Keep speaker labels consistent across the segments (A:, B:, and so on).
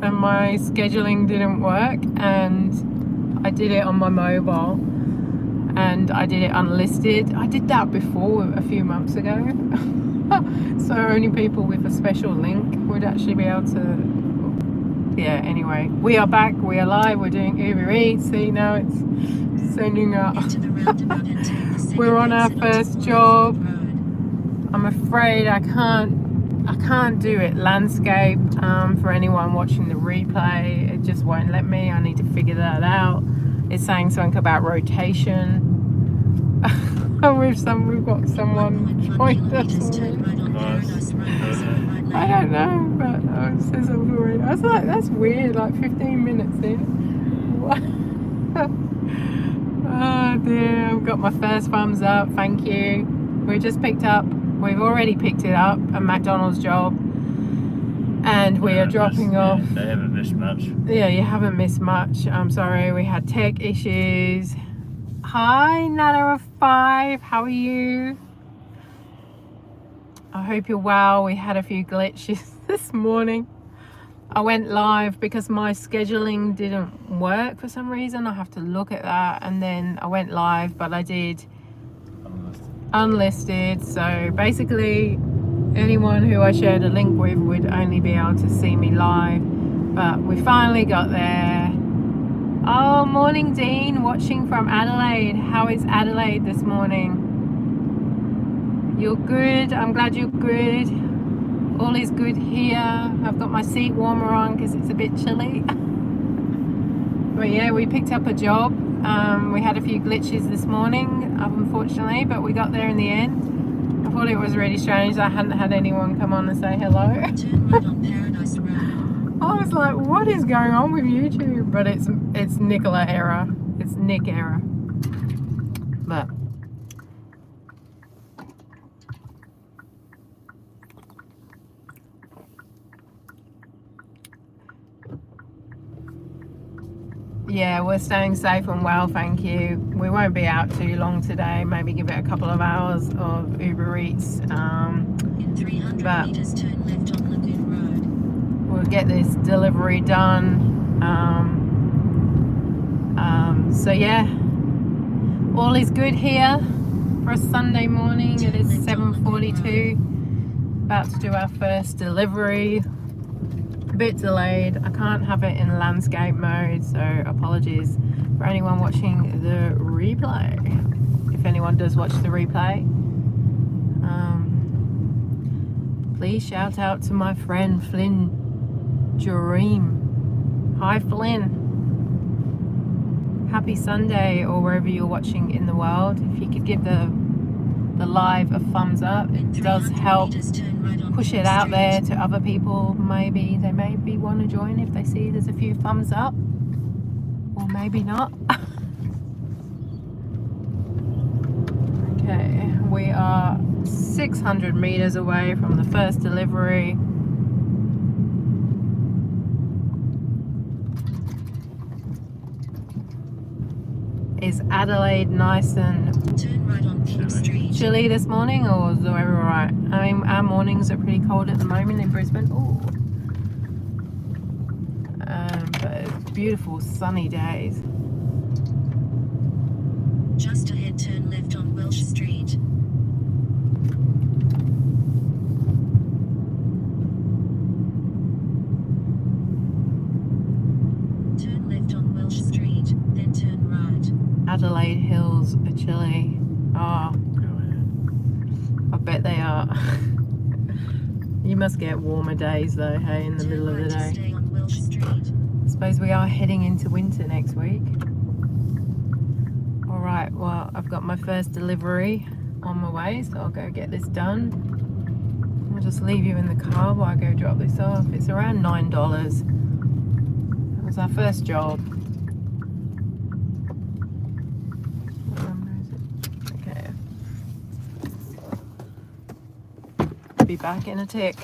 A: and my scheduling didn't work, and I did it on my mobile and I did it unlisted. I did that before a few months ago. So only people with a special link would actually be able to. Yeah, anyway, we are back, we are live, we're doing UberEats. See, now it's sending up. We're on our first job. I'm afraid I can't do it landscape for anyone watching the replay. It just won't let me. I need to figure that out. It's saying something about rotation. We've got someone joined us. I don't know, but it says already. I was like, that's weird, like 15 minutes in. What? Oh dear, I've got my first thumbs up, thank you. We've already picked it up, a McDonald's job. And we are dropping off.
B: They haven't missed much.
A: Yeah, you haven't missed much. I'm sorry, we had tech issues. Hi, Nana5, how are you? I hope you're well. We had a few glitches this morning. I went live because my scheduling didn't work for some reason. I have to look at that. And then I went live, but I did unlisted. So basically, anyone who I shared a link with would only be able to see me live. But we finally got there. Oh, morning Dean, watching from Adelaide. How is Adelaide this morning? You're good. I'm glad you're good. All is good here. I've got my seat warmer on because it's a bit chilly. But yeah, we picked up a job. We had a few glitches this morning, unfortunately, but we got there in the end. I thought it was really strange that I hadn't had anyone come on and say hello.
C: Turn right on Paradise Road.
A: I was like, what is going on with YouTube? But it's Nicola error. It's Nick error. But yeah, we're staying safe and well, thank you. We won't be out too long today. Maybe give it a couple of hours of UberEats.
C: In 300 meters, turn left on Lagoon Road.
A: We'll get this delivery done. So yeah, all is good here for a Sunday morning. It is 7:42. About to do our first delivery. A bit delayed. I can't have it in landscape mode, so apologies for anyone watching the replay. If anyone does watch the replay, please shout out to my friend Flynn Dream. Hi Flynn. Happy Sunday, or wherever you're watching in the world. If you could give the live a thumbs up, it does help push it out there to other people. Maybe they want to join if they see there's a few thumbs up, or maybe not. Okay, we are 600 meters away from the first delivery. Is Adelaide nice and
C: Turn right on Pink Street.
A: chilly this morning, or is it all right? I mean, our mornings are pretty cold at the moment in Brisbane. Ooh. But it's beautiful sunny days.
C: Just ahead, turn left on Welsh Street. Turn left on Welsh Street, then turn right.
A: Adelaide hills are chilly. Oh, I bet they are. You must get warmer days though, hey, in the
C: Turn
A: middle of the
C: right to
A: day.
C: stay on Welsh Street.
A: I suppose we are heading into winter next week. Alright, well, I've got my first delivery on my way, so I'll go get this done. I'll just leave you in the car while I go drop this off. It's around $9. It was our first job. What number is it? Okay. Be back in a tick.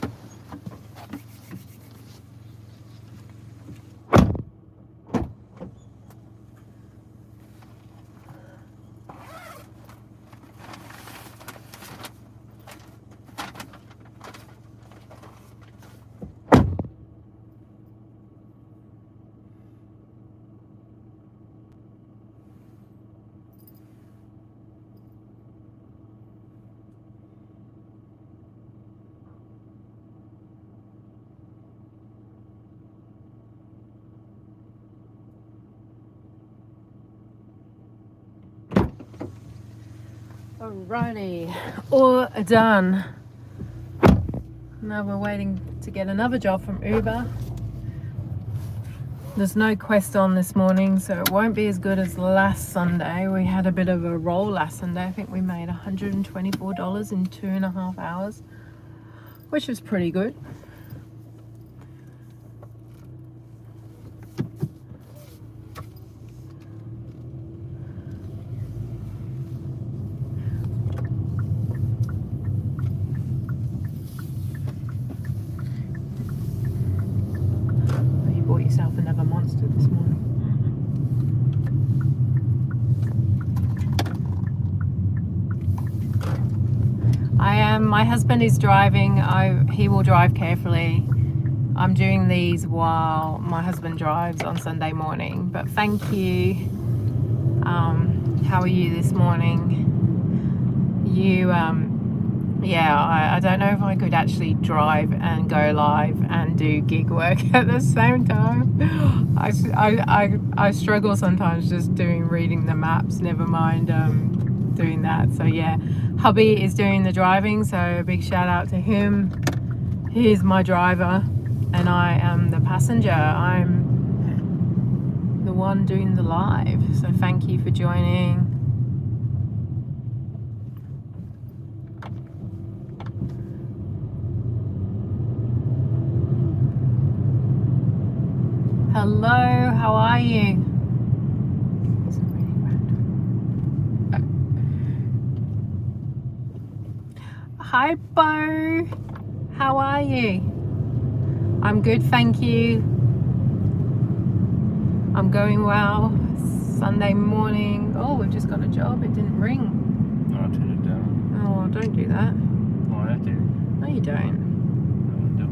A: Alrighty, all done. Now we're waiting to get another job from Uber. There's no quest on this morning, so it won't be as good as last Sunday. We had a bit of a roll last Sunday. I think we made $124 in 2.5 hours, which was pretty good. Bought yourself another monster this morning. My husband is driving. He will drive carefully. I'm doing these while my husband drives on Sunday morning. But thank you. How are you this morning? I don't know if I could actually drive and go live and do gig work at the same time. I struggle sometimes just reading the maps, never mind doing that. So yeah, hubby is doing the driving, so a big shout out to him. He's my driver and I am the passenger. I'm the one doing the live, so thank you for joining. Hello, how are you? Hi, Bo. How are you? I'm good, thank you. I'm going well. Sunday morning. Oh, we've just got a job. It didn't ring.
B: No, I turned it down.
A: Oh, don't do that.
B: No, I do.
A: No, you don't.
B: No,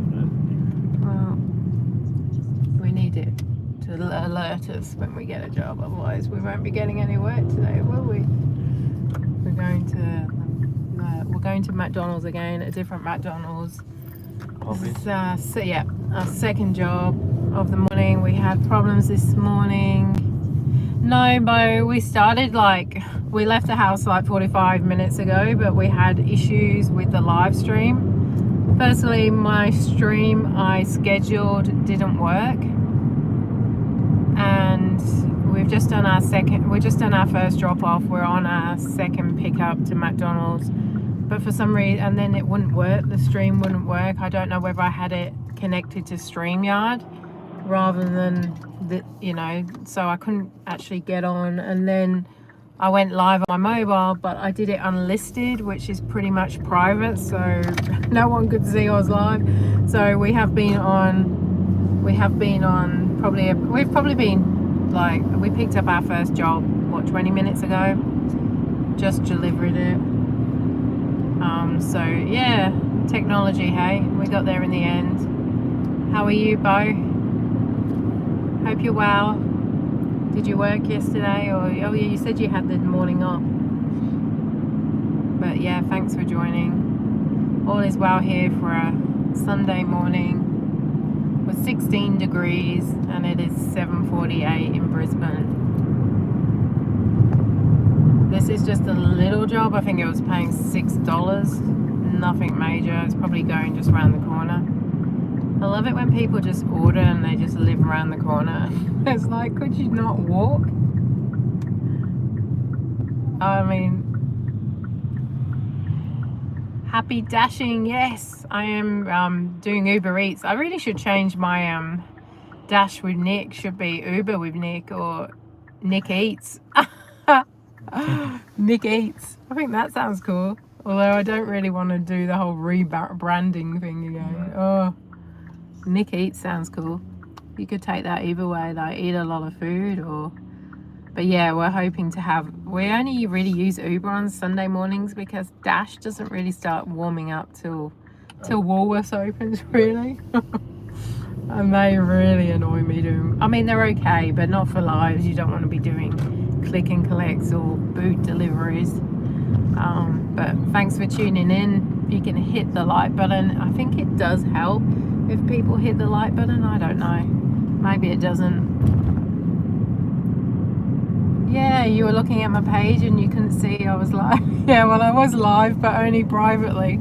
A: Well, we need it to alert us when we get a job. Otherwise, we won't be getting any work today, will we? We're going to McDonald's again, a different McDonald's. This is our second job of the morning. We had problems this morning. No, Bo, we left the house like 45 minutes ago, but we had issues with the live stream. Firstly, my stream I scheduled didn't work, and we've just done our first drop off. We're on our second pickup to McDonald's, but for some reason, and then it wouldn't work. The stream wouldn't work. I don't know whether I had it connected to StreamYard rather than so I couldn't actually get on. And then I went live on my mobile, but I did it unlisted, which is pretty much private, so no one could see I was live. So we picked up our first job 20 minutes ago, just delivered it. So yeah, technology, hey, we got there in the end. How are you, Bo? Hope you're well. Did you work yesterday? Oh yeah, you said you had the morning off. But yeah, thanks for joining. All is well here for a Sunday morning with 16 degrees, and it is 7:48 in Brisbane. This is just a little job. I think it was paying $6. Nothing major. It's probably going just around the corner. I love it when people just order and they just live around the corner. It's like, could you not walk? I mean, happy dashing. Yes, I am doing Uber Eats. I really should change my dash with Nick. Should be Uber with Nick or Nick Eats. Nick Eats. I think that sounds cool. Although I don't really want to do the whole rebranding thing again. Oh, Nick Eats sounds cool. You could take that either way, like eat a lot of food but yeah, we're hoping to we only really use Uber on Sunday mornings because Dash doesn't really start warming up till Woolworths opens, really. And they really annoy me too. I mean, they're okay, but not for lives. You don't want to be doing click and collects or boot deliveries. But thanks for tuning in. You can hit the like button. I think it does help if people hit the like button. I don't know. Maybe it doesn't. Yeah, you were looking at my page and you couldn't see I was live. Yeah, well, I was live, but only privately.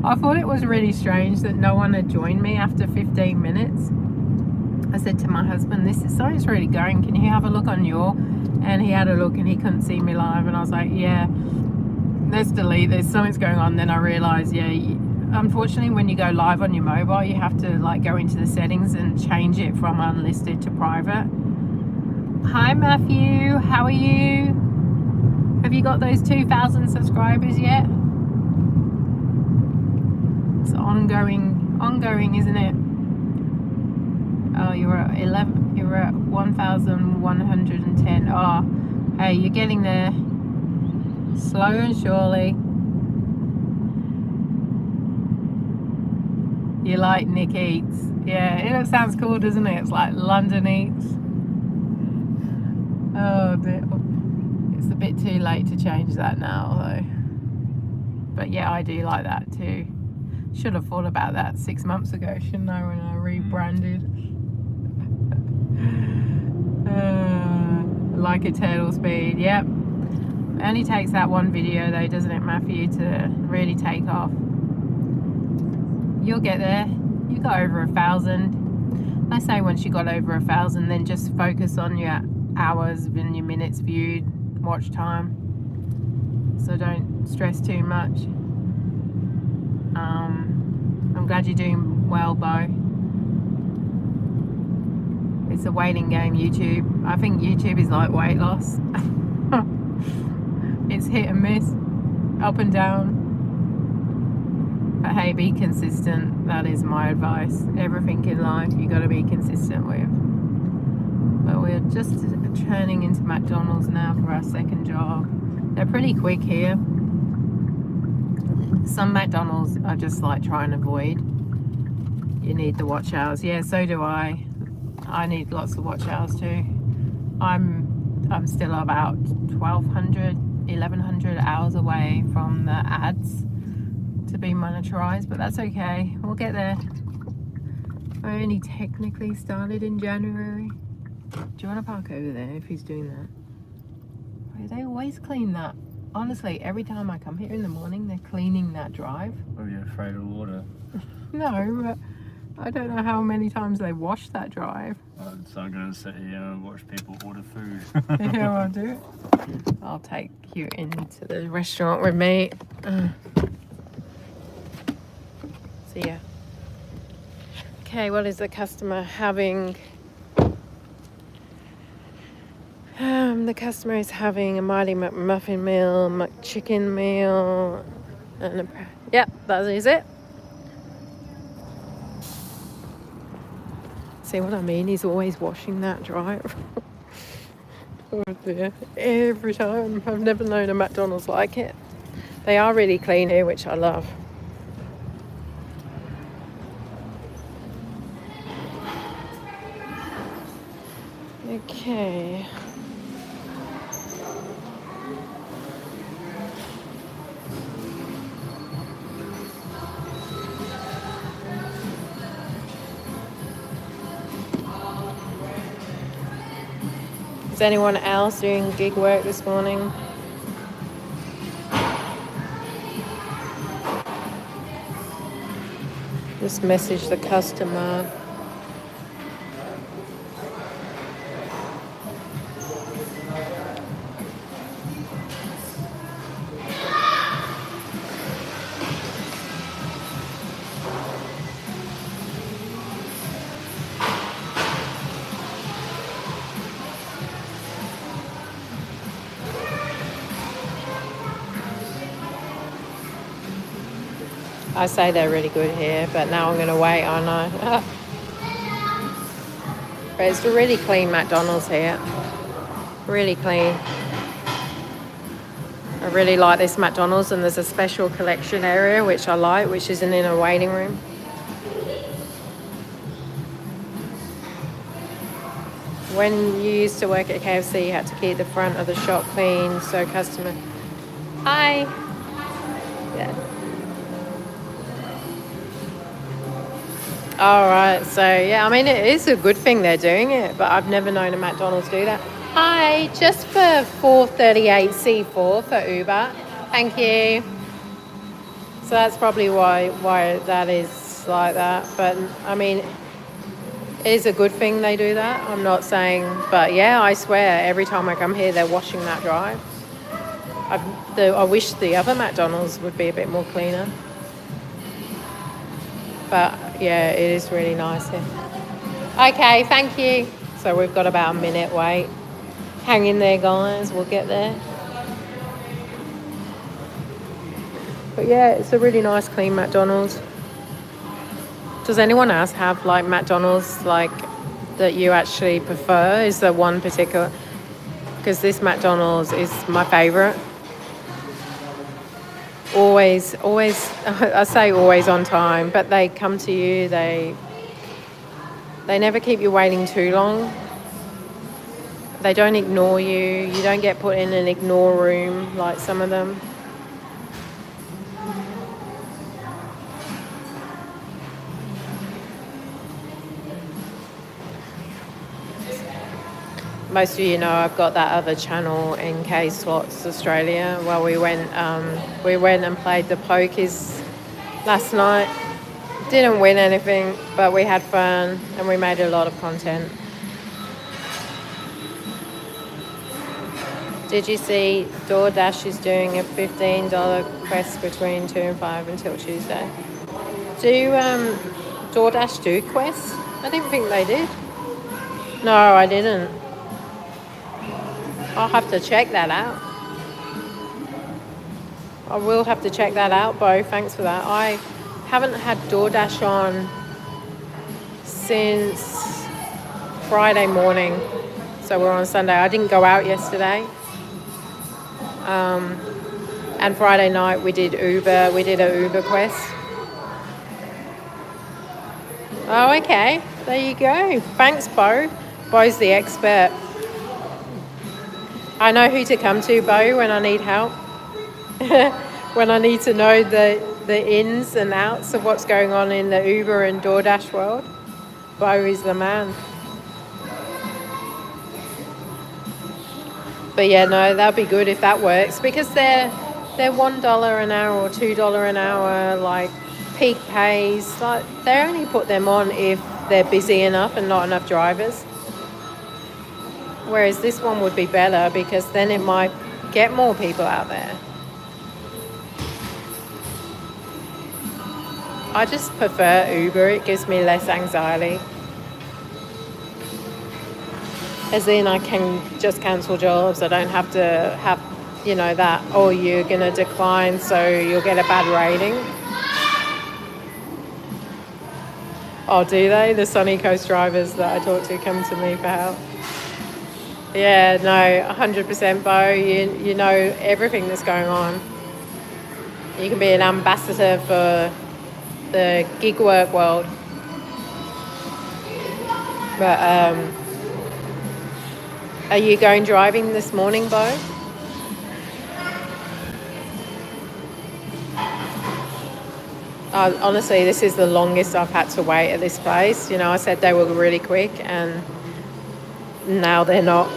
A: I thought it was really strange that no one had joined me after 15 minutes. I said to my husband, something's really going. Can you have a look on your? And he had a look and he couldn't see me live. And I was like, yeah, let's delete this. Something's going on. Then I realized, yeah, unfortunately, when you go live on your mobile, you have to like go into the settings and change it from unlisted to private. Hi Matthew, how are you? Have you got those 2,000 subscribers yet? It's ongoing, isn't it? Oh, you're at 11. You're at 1,110. Oh, hey, you're getting there, slow and surely. You like Nick Eats? Yeah, it sounds cool, doesn't it? It's like London Eats. Oh dear. It's a bit too late to change that now though. But yeah, I do like that too. Should have thought about that 6 months ago, shouldn't I, when I rebranded. Like a turtle speed, yep. It only takes that one video though, doesn't it, Matthew, to really take off. You'll get there. You got over 1,000. I say once you got over 1,000, then just focus on your hours and your minutes viewed, watch time. So don't stress too much. I'm glad you're doing well, Bo. It's a waiting game, YouTube. I think YouTube is like weight loss. It's hit and miss, up and down. But hey, be consistent. That is my advice. Everything in life you got to be consistent with. But we're just turning into McDonald's now for our second job. They're pretty quick here. Some McDonald's I just like try and avoid. You need the watch hours. Yeah, so do I. I need lots of watch hours too. I'm still about 1,200, 1,100 hours away from the ads to be monetized, but that's okay. We'll get there. I only technically started in January. Do you want to park over there if he's doing that? They always clean that. Honestly, every time I come here in the morning, they're cleaning that drive.
B: Are you afraid of water?
A: No, but I don't know how many times they wash that drive.
B: So I'm going to sit here and watch people order food.
A: Yeah, I'll do it. I'll take you into the restaurant with me. See ya. Okay, what is the customer having? The customer is having a Mighty McMuffin meal, McChicken meal, and yep, that is it. See what I mean? He's always washing that drive. Oh dear. Every time. I've never known a McDonald's like it. They are really clean here, which I love. Okay. Is anyone else doing gig work this morning? Just message the customer. I say they're really good here, but now I'm going to wait, aren't I? But it's a really clean McDonald's here. Really clean. I really like this McDonald's, and there's a special collection area which I like, which is in a waiting room. When you used to work at KFC, you had to keep the front of the shop clean so customer... Hi! Yeah. All right, so yeah, I mean, it is a good thing they're doing it, but I've never known a McDonald's do that. Hi, just for 438C4 for Uber. Thank you. So that's probably why that is like that. But I mean, it is a good thing they do that. I'm not saying, but yeah, I swear every time I come here, they're washing that drive. I wish the other McDonald's would be a bit more cleaner. But yeah, it is really nice here. Okay, thank you. So we've got about a minute wait. Hang in there, guys. We'll get there. But yeah, it's a really nice, clean McDonald's. Does anyone else have like McDonald's like that you actually prefer? Is there one particular? Because this McDonald's is my favorite. Always, I say always on time, but they come to you, they never keep you waiting too long. They don't ignore you. You don't get put in an ignore room like some of them. Most of you know I've got that other channel, NK Slots Australia. Well, we went and played the pokies last night. Didn't win anything, but we had fun and we made a lot of content. Did you see DoorDash is doing a $15 quest between 2 and 5 until Tuesday? Do DoorDash do quests? I didn't think they did. No, I didn't. I'll have to check that out. I will have to check that out, Bo. Thanks for that. I haven't had DoorDash on since Friday morning. So we're on Sunday. I didn't go out yesterday. And Friday night we did Uber. We did a Uber quest. Oh, okay. There you go. Thanks, Bo. Bo's the expert. I know who to come to, Bo, when I need help. When I need to know the ins and outs of what's going on in the Uber and DoorDash world. Bo is the man. But yeah, no, that'd be good if that works, because they're $1 an hour or $2 an hour, like peak pays. Like they only put them on if they're busy enough and not enough drivers. Whereas this one would be better because then it might get more people out there. I just prefer Uber. It gives me less anxiety. As in I can just cancel jobs. I don't have to have, that, oh, you're going to decline so you'll get a bad rating. Oh, do they? The Sunny Coast drivers that I talk to come to me for help. Yeah, no, 100%, Bo. You know everything that's going on. You can be an ambassador for the Gigwork world. But are you going driving this morning, Bo? Honestly, this is the longest I've had to wait at this place. I said they were really quick and now they're not.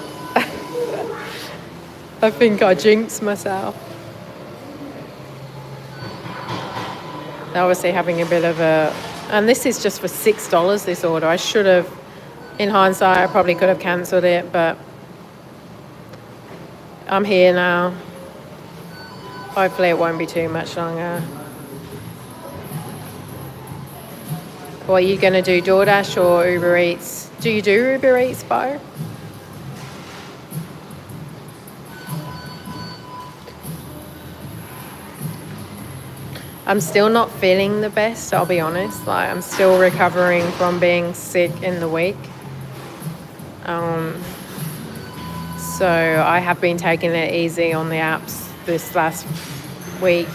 A: I think I jinxed myself. They're obviously having a bit of a... And this is just for $6, this order. I should have, in hindsight, I probably could have cancelled it, but I'm here now. Hopefully it won't be too much longer. What are you going to do, DoorDash or Uber Eats? Do you do Uber Eats, Bo? I'm still not feeling the best, I'll be honest. Like, I'm still recovering from being sick in the week. So I have been taking it easy on the apps this last week.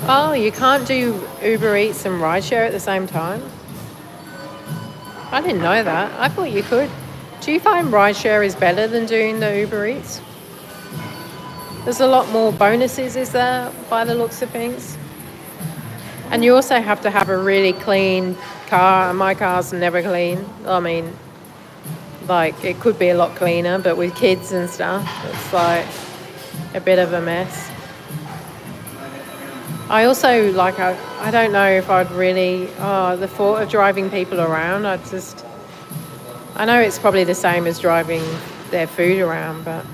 A: Oh, you can't do Uber Eats and rideshare at the same time? I didn't know that. I thought you could. Do you find rideshare is better than doing the Uber Eats? There's a lot more bonuses, is there, by the looks of things? And you also have to have a really clean car. My car's never clean. I mean, like, it could be a lot cleaner, but with kids and stuff, it's like a bit of a mess. I also, like, I don't know if I'd really, the thought of driving people around, I know it's probably the same as driving their food around, but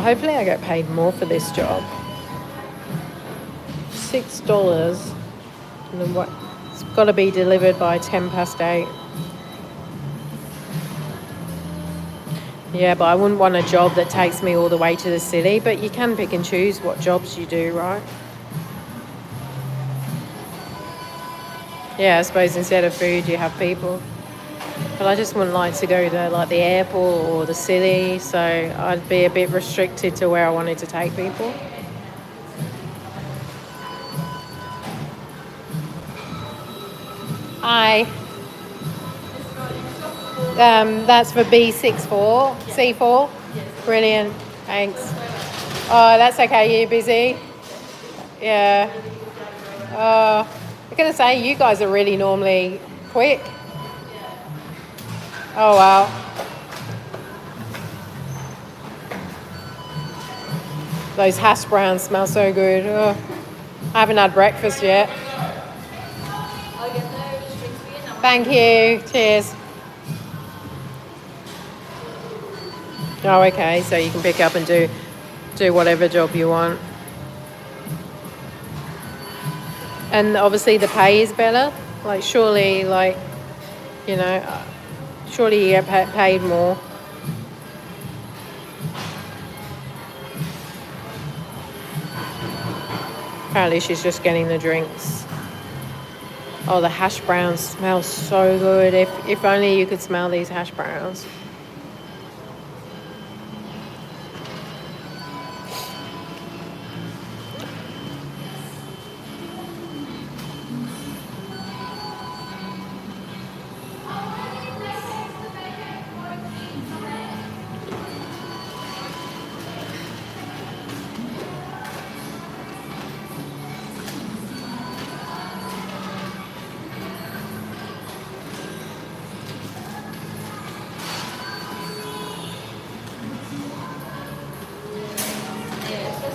A: hopefully I get paid more for this job. $6. And then what? It's got to be delivered by 8:10. Yeah, but I wouldn't want a job that takes me all the way to the city. But you can pick and choose what jobs you do, right? Yeah, I suppose instead of food, you have people. But I just wouldn't like to go to like the airport or the city, so I'd be a bit restricted to where I wanted to take people. Hi. That's for B64, C4. Brilliant, thanks. Oh, that's okay, you busy? Yeah. I'm gonna say you guys are really normally quick. Oh wow. Those hash browns smell so good. Oh, I haven't had breakfast yet. Thank you. Cheers. Oh, okay. So you can pick up and do whatever job you want. And obviously the pay is better. Like surely, like, you know, surely you get paid more. Apparently she's just getting the drinks. Oh, the hash browns smell so good. If only you could smell these hash browns.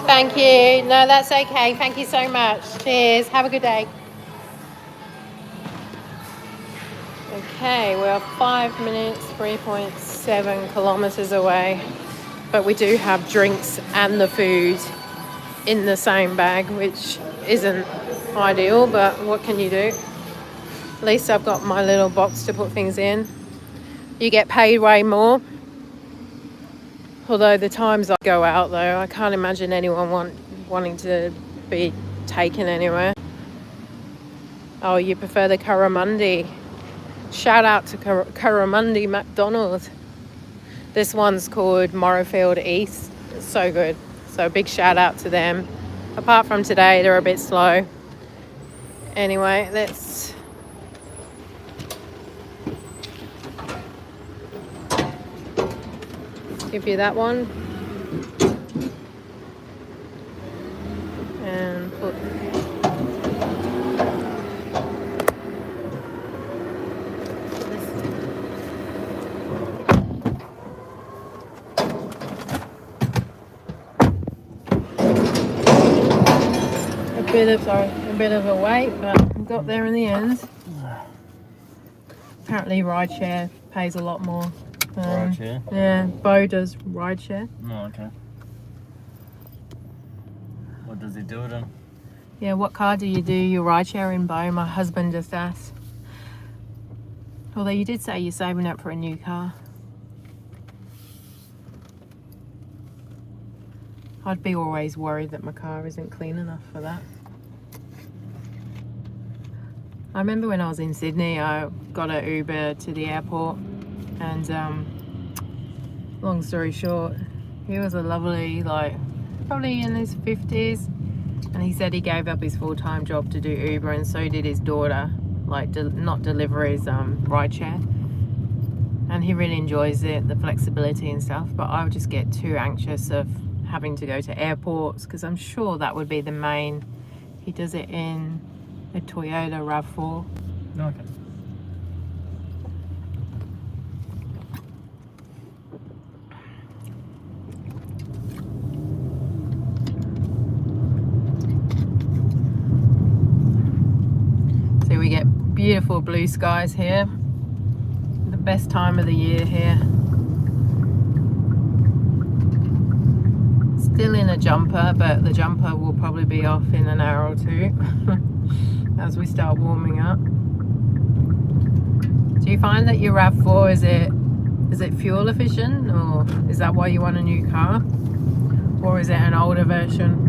A: Thank you. No, that's okay. Thank you so much. Cheers. Have a good day. Okay, we're 5 minutes, 3.7 kilometres away. But we do have drinks and the food in the same bag, which isn't ideal, but what can you do? At least I've got my little box to put things in. You get paid way more. Although the times I go out, though, I can't imagine anyone wanting to be taken anywhere. Oh, you prefer the Curramundi. Shout out to Curramundi McDonald's. This one's called Morrowfield East. It's so good. So big shout out to them. Apart from today, they're a bit slow. Anyway, let's... give you that one. And put... a bit of a wait, but we got there in the end. Apparently rideshare pays a lot more.
B: Rideshare?
A: Yeah, Bo does rideshare.
B: Oh, okay. What does he do it in?
A: Yeah, what car do you do your rideshare in, Bo? My husband just asked. Although you did say you're saving up for a new car. I'd be always worried that my car isn't clean enough for that. I remember when I was in Sydney, I got an Uber to the airport, and long story short, he was a lovely, like, probably in his 50s, and he said he gave up his full-time job to do Uber, and so did his daughter, like not deliver his rideshare. and he really enjoys it, the flexibility and stuff, but I would just get too anxious of having to go to airports, because I'm sure that would be the main. He does it in a Toyota RAV4.
B: Okay.
A: So we get beautiful blue skies here. The best time of the year here. Still in a jumper, but the jumper will probably be off in an hour or two as we start warming up. Do you find that your RAV4, is it fuel efficient, or is that why you want a new car? Or is it an older version?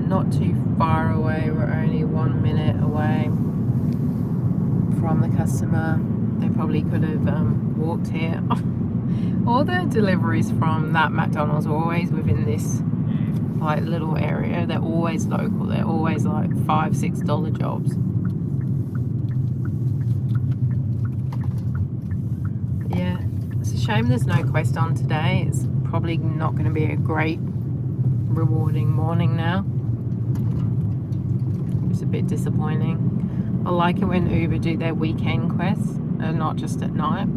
A: Not too far away, we're only 1 minute away from the customer. They probably could have walked here. All the deliveries from that McDonald's are always within this like little area. They're always local. They're always like $5-6 jobs. Yeah, it's a shame there's no quest on today. It's probably not going to be a great rewarding morning now. It's a bit disappointing. I like it when Uber do their weekend quests and not just at night.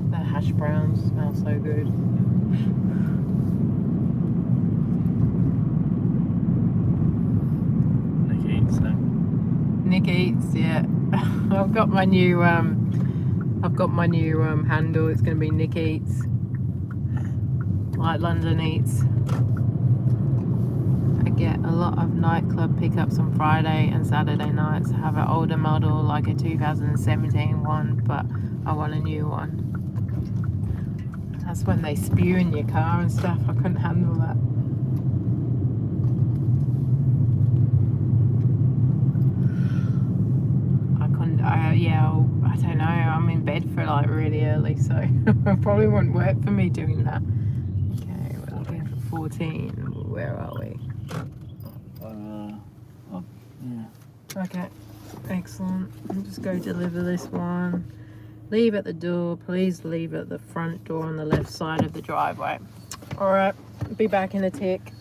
A: The hash browns smell so good.
B: Nick eats them.
A: Nick Eats, yeah. I've got my new handle. It's going to be Nick Eats, like London Eats. I get a lot of nightclub pickups on Friday and Saturday nights. I have an older model, like a 2017 one, but I want a new one. That's when they spew in your car and stuff. I couldn't handle that. I don't know. I'm in bed for like really early, so it probably won't work for me doing that. Okay, we're looking for 14. Where are we?
B: Yeah.
A: Okay, excellent. I'll just go deliver this one. Leave at the door. Please leave at the front door on the left side of the driveway. All right, be back in a tick.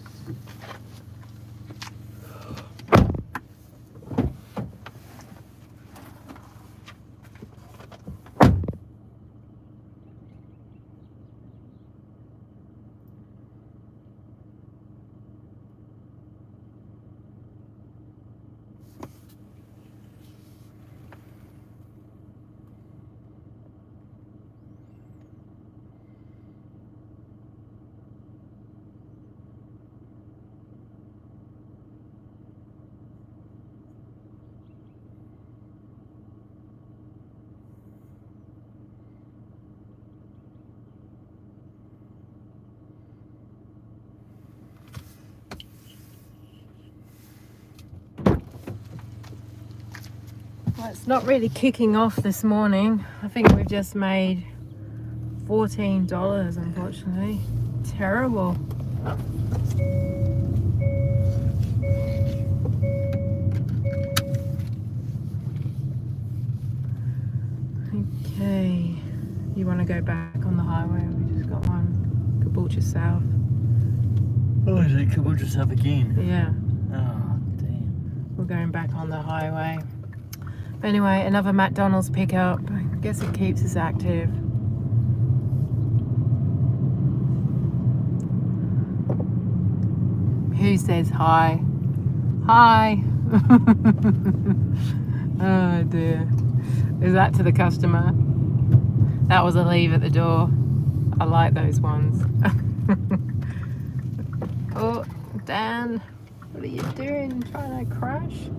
A: Well, it's not really kicking off this morning. I think we've just made $14, unfortunately. Terrible. Okay, you want to go back on the highway? We just got one. Caboolture South.
B: Oh, is it Caboolture South again?
A: Yeah.
B: Oh, damn.
A: We're going back on the highway. Anyway, another McDonald's pickup. I guess it keeps us active. Who says hi? Hi! Oh dear. Is that to the customer? That was a leave at the door. I like those ones. Oh, Dan, what are you doing? Trying to crash?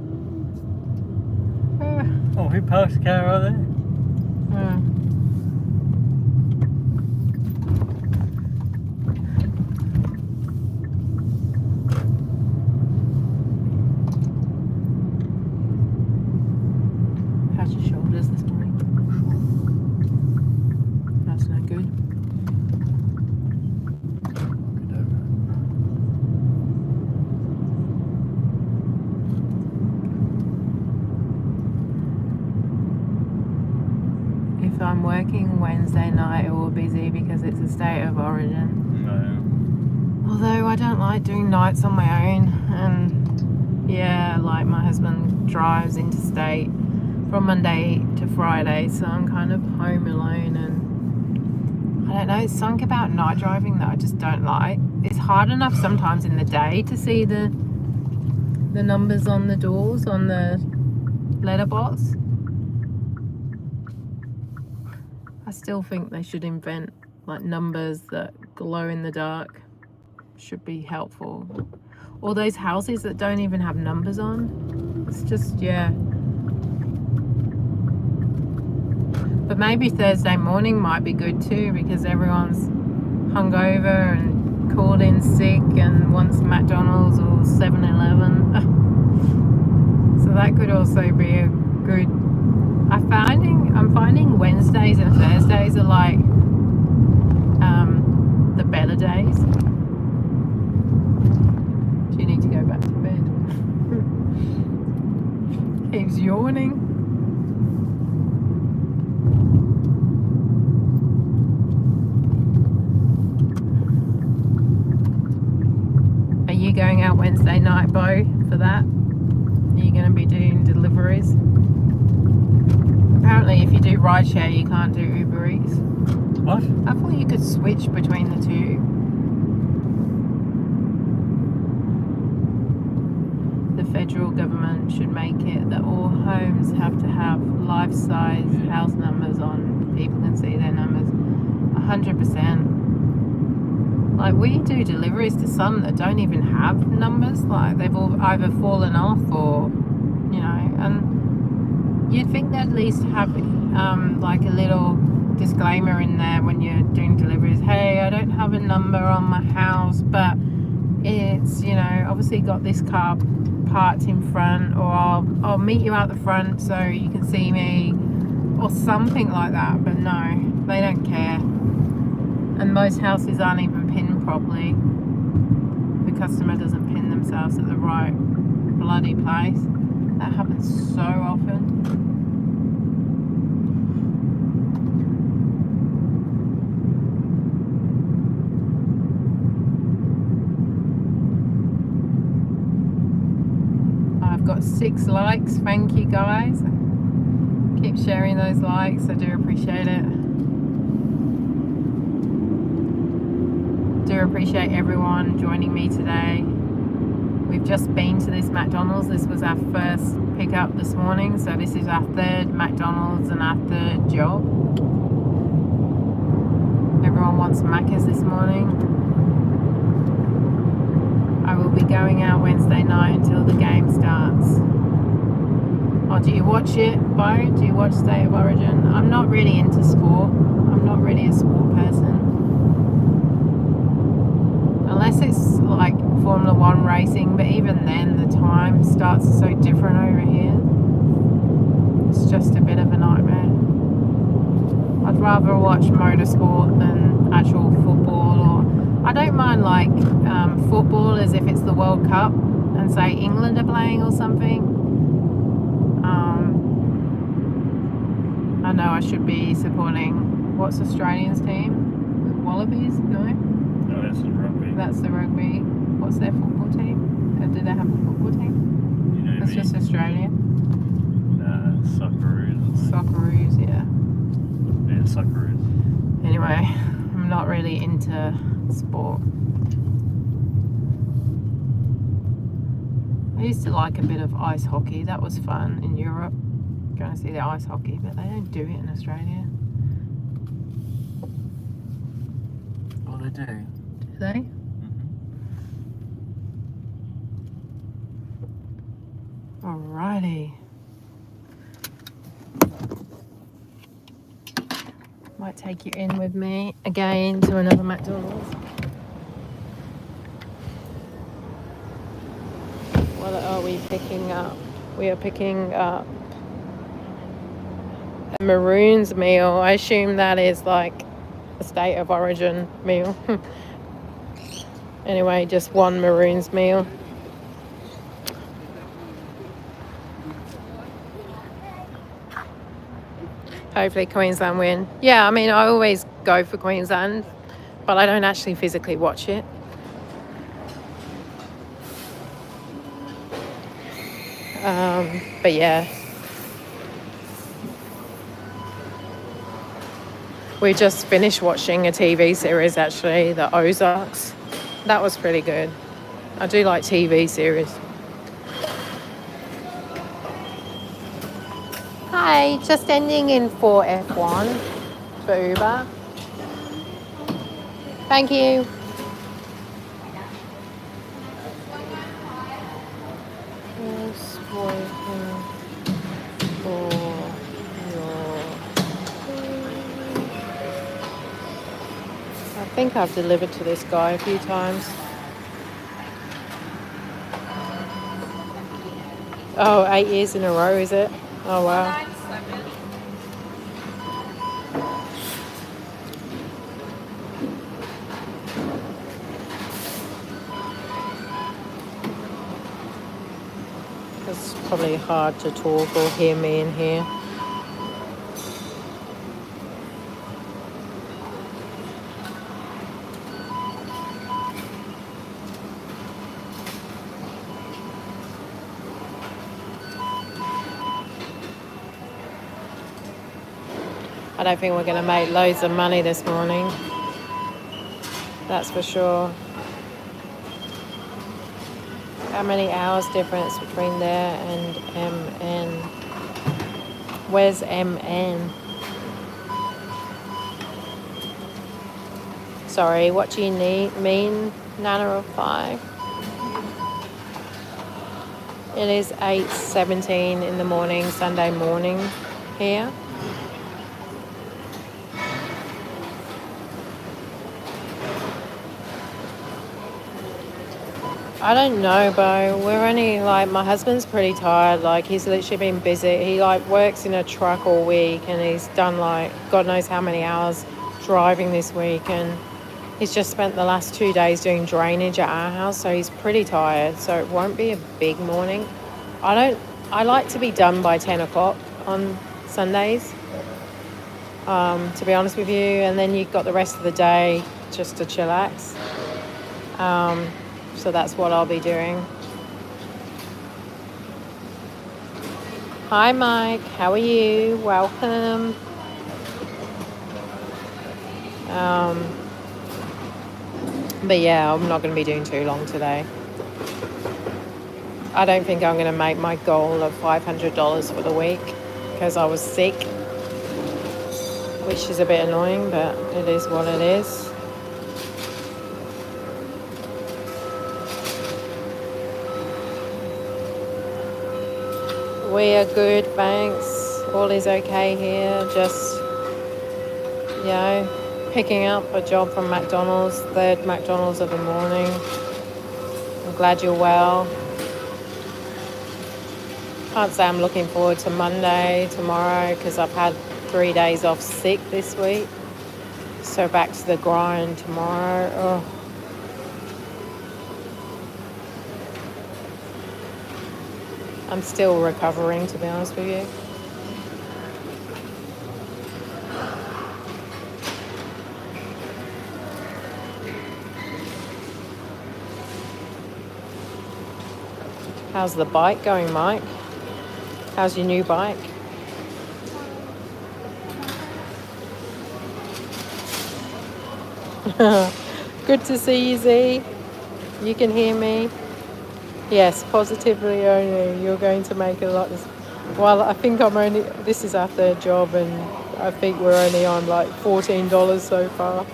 B: Oh, who parked the car right there?
A: Wednesday night all busy because it's a state of origin.
B: No.
A: Although I don't like doing nights on my own, and yeah, like my husband drives interstate from Monday to Friday, so I'm kind of home alone, and I don't know, it's something about night driving that I just don't like. It's hard enough sometimes in the day to see the numbers on the doors, on the letterbox. I still think they should invent like numbers that glow in the dark. Should be helpful. All those houses that don't even have numbers on, it's just, yeah. But maybe Thursday morning might be good too, because everyone's hungover and called in sick and wants McDonald's or 7-Eleven. So that could also be a good. I'm finding Wednesdays and Thursdays are like the better days. Do you need to go back to bed? Keeps yawning. Are you going out Wednesday night, Bo, for that? Are you going to be doing deliveries? Apparently, if you do rideshare, you can't do Uber Eats.
B: What?
A: I thought you could switch between the two. The federal government should make it that all homes have to have life-size house numbers on. People can see their numbers. 100%. Like, we do deliveries to some that don't even have numbers. Like, they've all either fallen off or, you know, and you'd think they'd at least have like a little disclaimer in there when you're doing deliveries. Hey, I don't have a number on my house, but it's, you know, obviously got this car parked in front, or I'll meet you out the front so you can see me, or something like that. But no, they don't care. And most houses aren't even pinned properly. The customer doesn't pin themselves at the right bloody place. That happens so often. I've got 6 likes. Thank you, guys. Keep sharing those likes. I do appreciate it. Do appreciate everyone joining me today. We've just been to this McDonald's. This was our first pickup this morning, so this is our 3rd McDonald's and our 3rd job. Everyone wants Macca's this morning. I will be going out Wednesday night until the game starts. Oh, do you watch it, Bo? Do you watch State of Origin? I'm not really into sport. I'm not really a sport person. Unless it's like Formula 1 racing, but even then the time starts so different over here. It's just a bit of a nightmare. I'd rather watch motorsport than actual football, or I don't mind like football as if it's the World Cup and say England are playing or something. I know I should be supporting, what's Australia's team? Wallabies? No?
B: No, that's the rugby.
A: That's the rugby. What's their football team? Do they have a football team?
B: You know
A: It's
B: me.
A: just Australia.
B: Socceroos.
A: Socceroos, yeah.
B: Yeah, Socceroos.
A: Anyway, I'm not really into sport. I used to like a bit of ice hockey. That was fun in Europe. Going to see the ice hockey, but they don't do it in Australia.
B: Oh, they do.
A: Do they? Alrighty. Might take you in with me again to another McDonald's. What are we picking up? We are picking up a maroons meal. I assume that is like a State of Origin meal. Anyway, just one maroons meal. Hopefully Queensland win. Yeah, I mean, I always go for Queensland, but I don't actually physically watch it. But yeah, we just finished watching a TV series actually, The Ozarks. That was pretty good. I do like TV series. Hi, just ending in 4F1 for Uber. Thank you. Just waiting for your... I think I've delivered to this guy a few times. Oh, 8 years in a row, is it? Oh, wow. It's probably hard to talk or hear me in here. I don't think we're going to make loads of money this morning. That's for sure. How many hours difference between there and MN? Where's MN? Sorry, what do you mean, Nana of 5? It is 8:17 in the morning, Sunday morning here. I don't know, Bo. We're only like, my husband's pretty tired. Like, he's literally been busy. He like works in a truck all week and he's done like God knows how many hours driving this week, and he's just spent the last 2 days doing drainage at our house, so he's pretty tired. So it won't be a big morning. I like to be done by 10 o'clock on Sundays, to be honest with you, and then you've got the rest of the day just to chillax. So that's what I'll be doing. Hi, Mike. How are you? Welcome. But yeah, I'm not going to be doing too long today. I don't think I'm going to make my goal of $500 for the week because I was sick, which is a bit annoying, but it is what it is. We are good, thanks. All is okay here. Just, you know, picking up a job from McDonald's, third McDonald's of the morning. I'm glad you're well. Can't say I'm looking forward to Monday, tomorrow, because I've had 3 days off sick this week. So back to the grind tomorrow. Oh. I'm still recovering, to be honest with you. How's the bike going, Mike? How's your new bike? Good to see you, Z. You can hear me. Yes, positively only. You're going to make a lot. Well, I think this is our third job, and I think we're only on like $14 so far.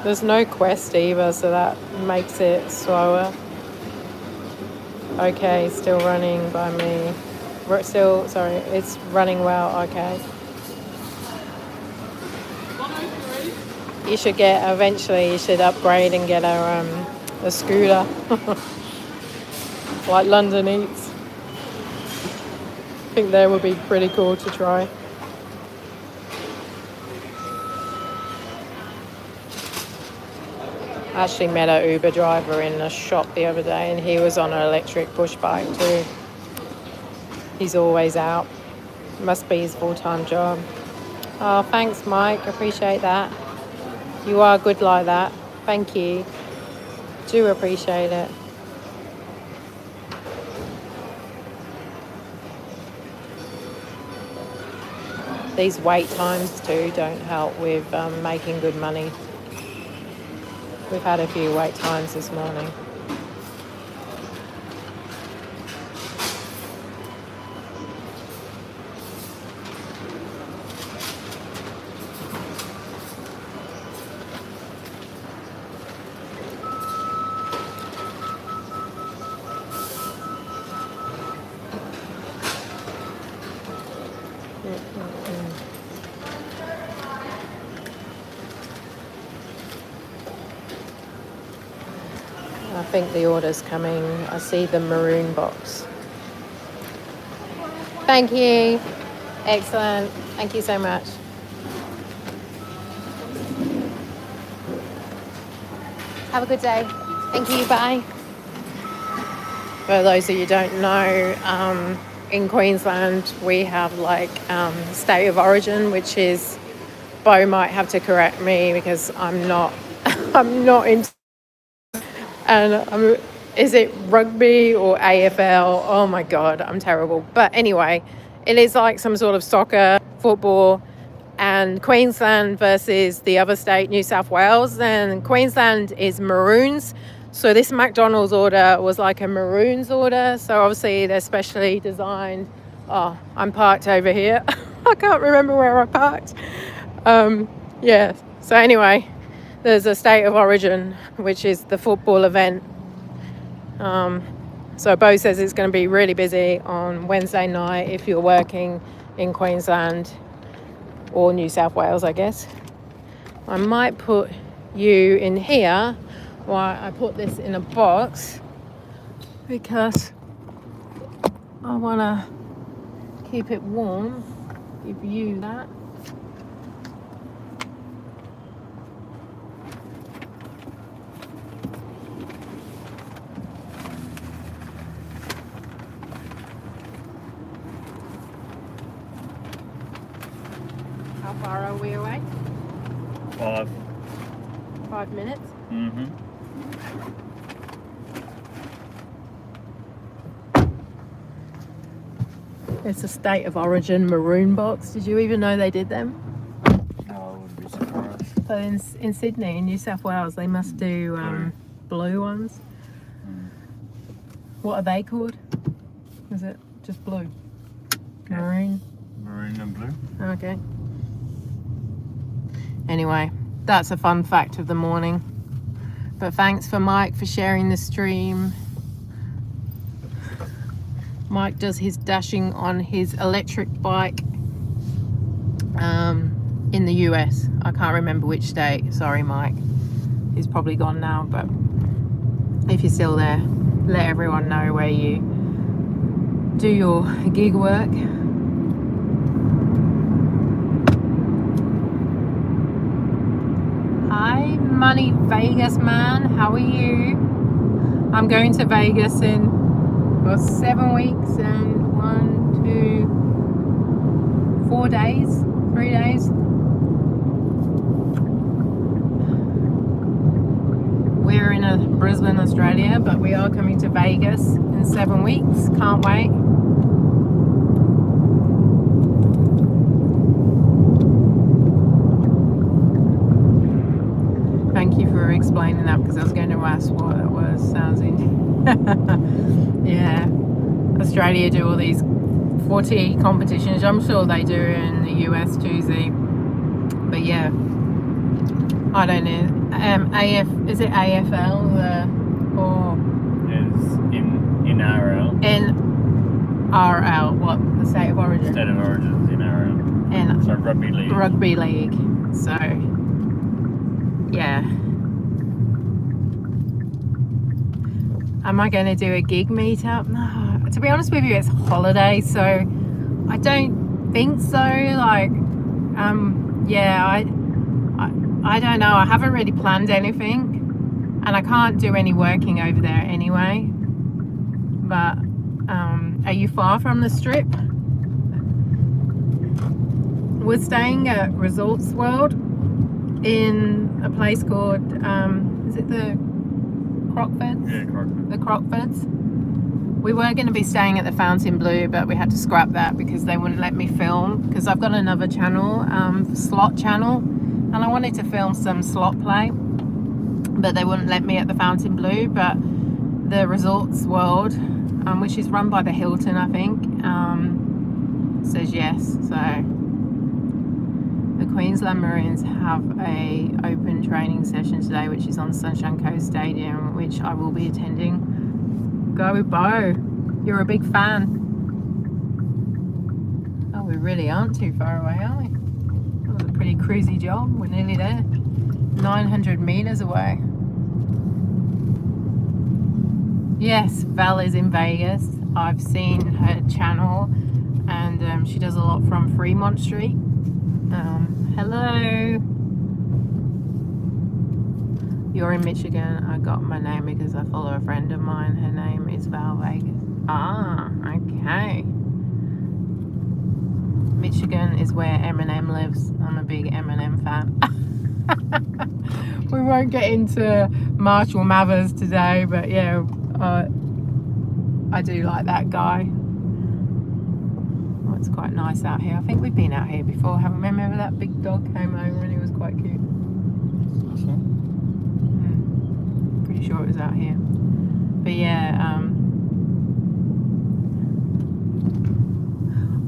A: There's no quest either, so that makes it slower. Okay, still running by me. It's running well, okay. You should eventually you should upgrade and get a scooter. Like London Eats. I think that would be pretty cool to try. I actually met an Uber driver in a shop the other day, and he was on an electric push bike too. He's always out. Must be his full-time job. Oh, thanks, Mike. Appreciate that. You are good like that. Thank you. Do appreciate it. These wait times too don't help with making good money. We've had a few wait times this morning. I think the order's coming. I see the maroon box. Thank you. Excellent. Thank you so much. Have a good day. Thank you. Bye. For those of you who don't know, in Queensland we have like state of origin, which is, Bo might have to correct me because I'm not into. And is it rugby or AFL? Oh my God, I'm terrible. But anyway, it is like some sort of soccer, football, and Queensland versus the other state, New South Wales. And Queensland is Maroons. So this McDonald's order was like a Maroons order. So obviously they're specially designed. Oh, I'm parked over here. I can't remember where I parked. Yeah, so anyway. There's a state of origin, which is the football event. So Bo says it's going to be really busy on Wednesday night if you're working in Queensland or New South Wales, I guess. I might put you in here while I put this in a box because I want to keep it warm. Give you that. How far are we away? 5 minutes?
B: Mm-hmm.
A: It's a state of origin maroon box. Did you even know they did them?
B: No, I wouldn't be surprised.
A: So in Sydney, in New South Wales, they must do blue ones. What are they called? Is it just blue?
B: Yeah.
A: Maroon?
B: Maroon and blue.
A: Okay. Anyway, that's a fun fact of the morning. But thanks for Mike for sharing the stream. Mike does his dashing on his electric bike in the US. I can't remember which state. Sorry, Mike. He's probably gone now, but if you're still there, let everyone know where you do your gig work. Hi, Money Vegas man. How are you? I'm going to Vegas in 7 weeks and 4 days, 3 days. We're in Brisbane, Australia, but we are coming to Vegas in 7 weeks. Can't wait. Thank you for explaining that because I was going to ask what it was, Sazzy. Yeah, Australia do all these 40 competitions. I'm sure they do in the US too, Z. But yeah, I don't know. Is it AFL or
B: It's in RL.
A: NRL? What, the state of origin?
B: State of origin is in RL.
A: And
B: So rugby league.
A: rugby league. So yeah. Am I going to do a gig meetup? No. To be honest with you, it's holiday, so I don't think so. Like, yeah, I don't know. I haven't really planned anything, and I can't do any working over there anyway. But are you far from the strip? we're staying at Resorts World in a place called, is it the Crockfords?
B: Yeah, correct.
A: The Crockfords. We were going to be staying at the Fontainebleau, but we had to scrap that because they wouldn't let me film, because I've got another channel, slot channel, and I wanted to film some slot play, but they wouldn't let me at the Fontainebleau. But the Resorts World, which is run by the Hilton, I think, says yes. So the Queensland Maroons have a open training session today, which is on Sunshine Coast Stadium, which I will be attending. Go Bo, you're a big fan. Oh, we really aren't too far away, are we? That was a pretty cruisy job. We're nearly there. 900 meters away. Yes, Val is in Vegas. I've seen her channel, and she does a lot from Fremont Street. Hello. You're in Michigan. I got my name because I follow a friend of mine. Her name is Val Vegas. Ah, okay. Michigan is where Eminem lives. I'm a big Eminem fan. We won't get into Marshall Mathers today, but yeah, I do like that guy. Oh, it's quite nice out here. I think we've been out here before, haven't we? Remember that big dog came over and he was quite cute. Pretty sure it was out here. But yeah,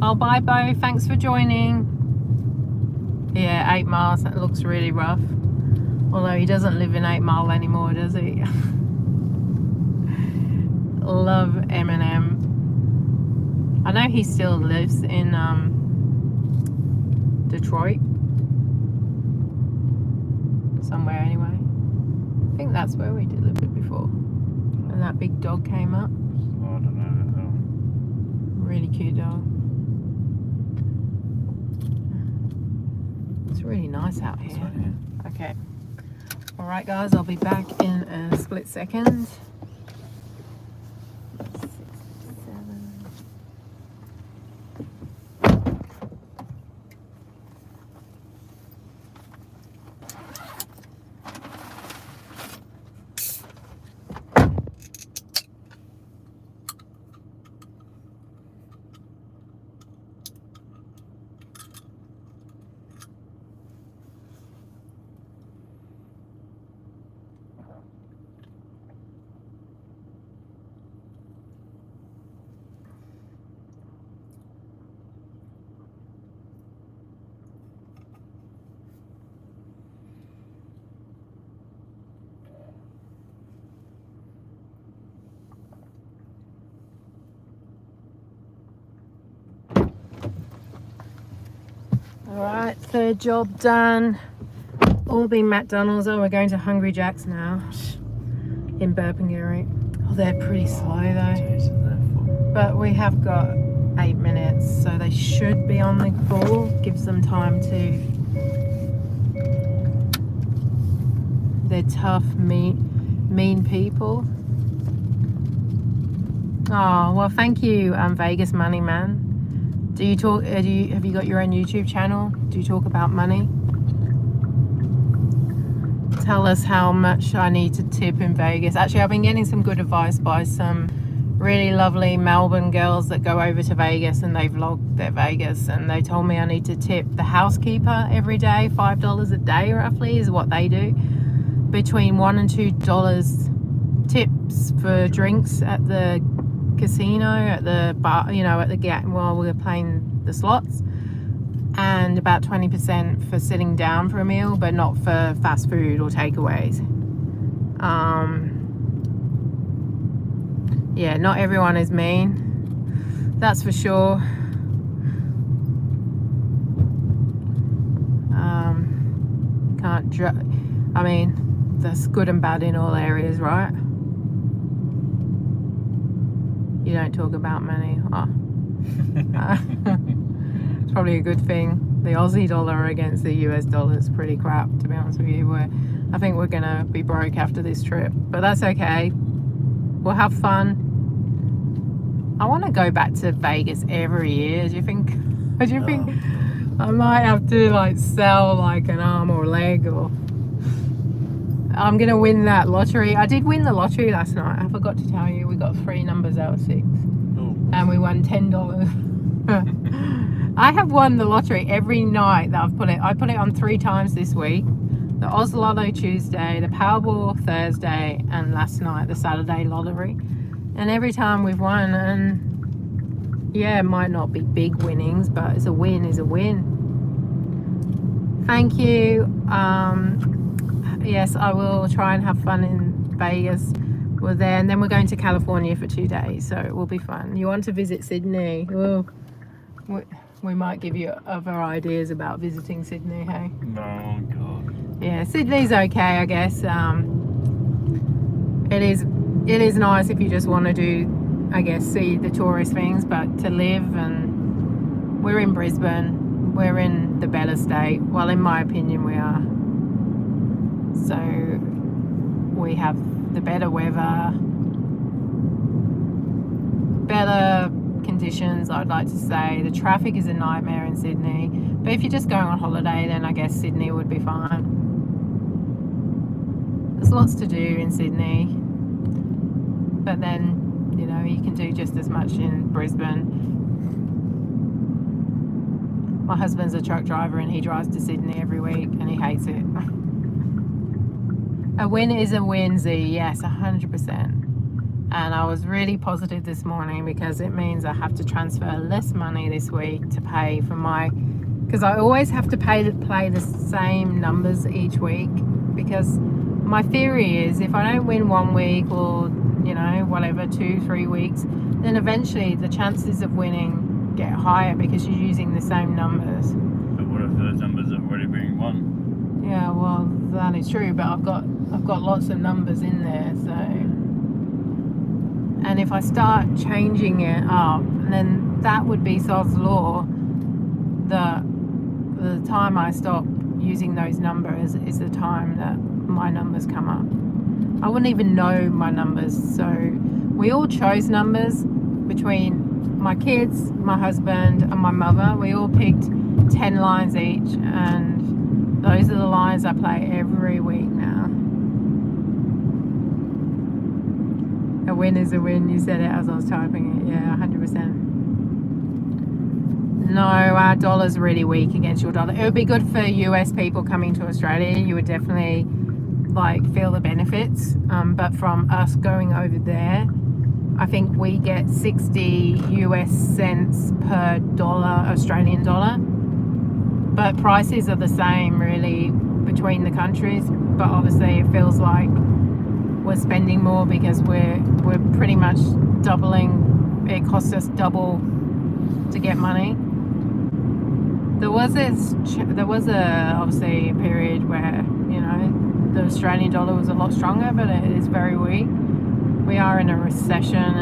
A: oh, bye Bo, thanks for joining. Yeah, 8 miles, that looks really rough. Although he doesn't live in 8 Mile anymore, does he? Love Eminem. I know he still lives in Detroit. Somewhere anyway. I think that's where we delivered before. And that big dog came up.
B: I don't know.
A: Really cute dog. It's really nice out here.
B: Yeah.
A: Okay. Alright guys, I'll be back in a split second. 6, 7. Alright, third job done. All been McDonald's. Oh, we're going to Hungry Jack's now in Burpengary. Oh, they're pretty slow though. But we have got 8 minutes, so they should be on the ball. Gives them time to. They're tough, mean people. Oh, well, thank you, Vegas Money Man. Do you talk? Have you got your own YouTube channel? Do you talk about money? Tell us how much I need to tip in Vegas. Actually, I've been getting some good advice by some really lovely Melbourne girls that go over to Vegas and they vlog their Vegas, and they told me I need to tip the housekeeper every day. $5 a day roughly is what they do. Between $1 and $2 tips for drinks at the casino, at the bar, you know, at the gate while we were playing the slots, and about 20% for sitting down for a meal, but not for fast food or takeaways. Yeah, not everyone is mean, that's for sure. I mean, that's good and bad in all areas, right? You don't talk about money. Oh. It's probably a good thing. The Aussie dollar against the US dollar is pretty crap, to be honest with you. I think we're gonna be broke after this trip, but that's okay. We'll have fun. I want to go back to Vegas every year. Do you think? I might have to like sell like an arm or a leg, or I'm gonna win that lottery. I did win the lottery last night. I forgot to tell you, we got 3 numbers out of 6,
B: Oh.
A: and we won $10. I have won the lottery every night that I've put it. I put it on 3 times this week. The Oz Lotto Tuesday, the Powerball Thursday, and last night the Saturday lottery. And every time we've won, and yeah, it might not be big winnings, but it's a win is a win. Thank you. Yes, I will try and have fun in Vegas. We're there, and then we're going to California for 2 days, so it will be fun. You want to visit Sydney? Well, we might give you other ideas about visiting Sydney, hey?
B: No, God.
A: Yeah, Sydney's okay, I guess. It is nice if you just want to do, I guess, see the tourist things, but to live, and we're in Brisbane, we're in the better state. Well, in my opinion, we are. So we have the better weather, better conditions, I'd like to say. The traffic is a nightmare in Sydney, but if you're just going on holiday, then I guess Sydney would be fine. There's lots to do in Sydney, but then, you know, you can do just as much in Brisbane. My husband's a truck driver and he drives to Sydney every week and he hates it. A win is a win, Z, yes, 100%. And I was really positive this morning because it means I have to transfer less money this week to pay for my, because I always have to play the same numbers each week, because my theory is if I don't win 1 week or, you know, whatever, 2-3 weeks, then eventually the chances of winning get higher because you're using the same numbers.
B: But what if those numbers have already been won?
A: Yeah, well, that is true, but I've got lots of numbers in there, so. And if I start changing it up, then that would be Sod's Law. The time I stop using those numbers is the time that my numbers come up. I wouldn't even know my numbers, so we all chose numbers between my kids, my husband, and my mother. We all picked 10 lines each, and those are the lines I play every week now. A win is a win. You said it as I was typing it. Yeah, 100%. No, our dollar's really weak against your dollar. It would be good for US people coming to Australia. You would definitely like feel the benefits. But from us going over there, I think we get 60 US cents per dollar, Australian dollar. But prices are the same really between the countries. But obviously it feels like we're spending more because we're pretty much doubling. It costs us double to get money. There was obviously a period where, you know, the Australian dollar was a lot stronger, but it is very weak. We are in a recession,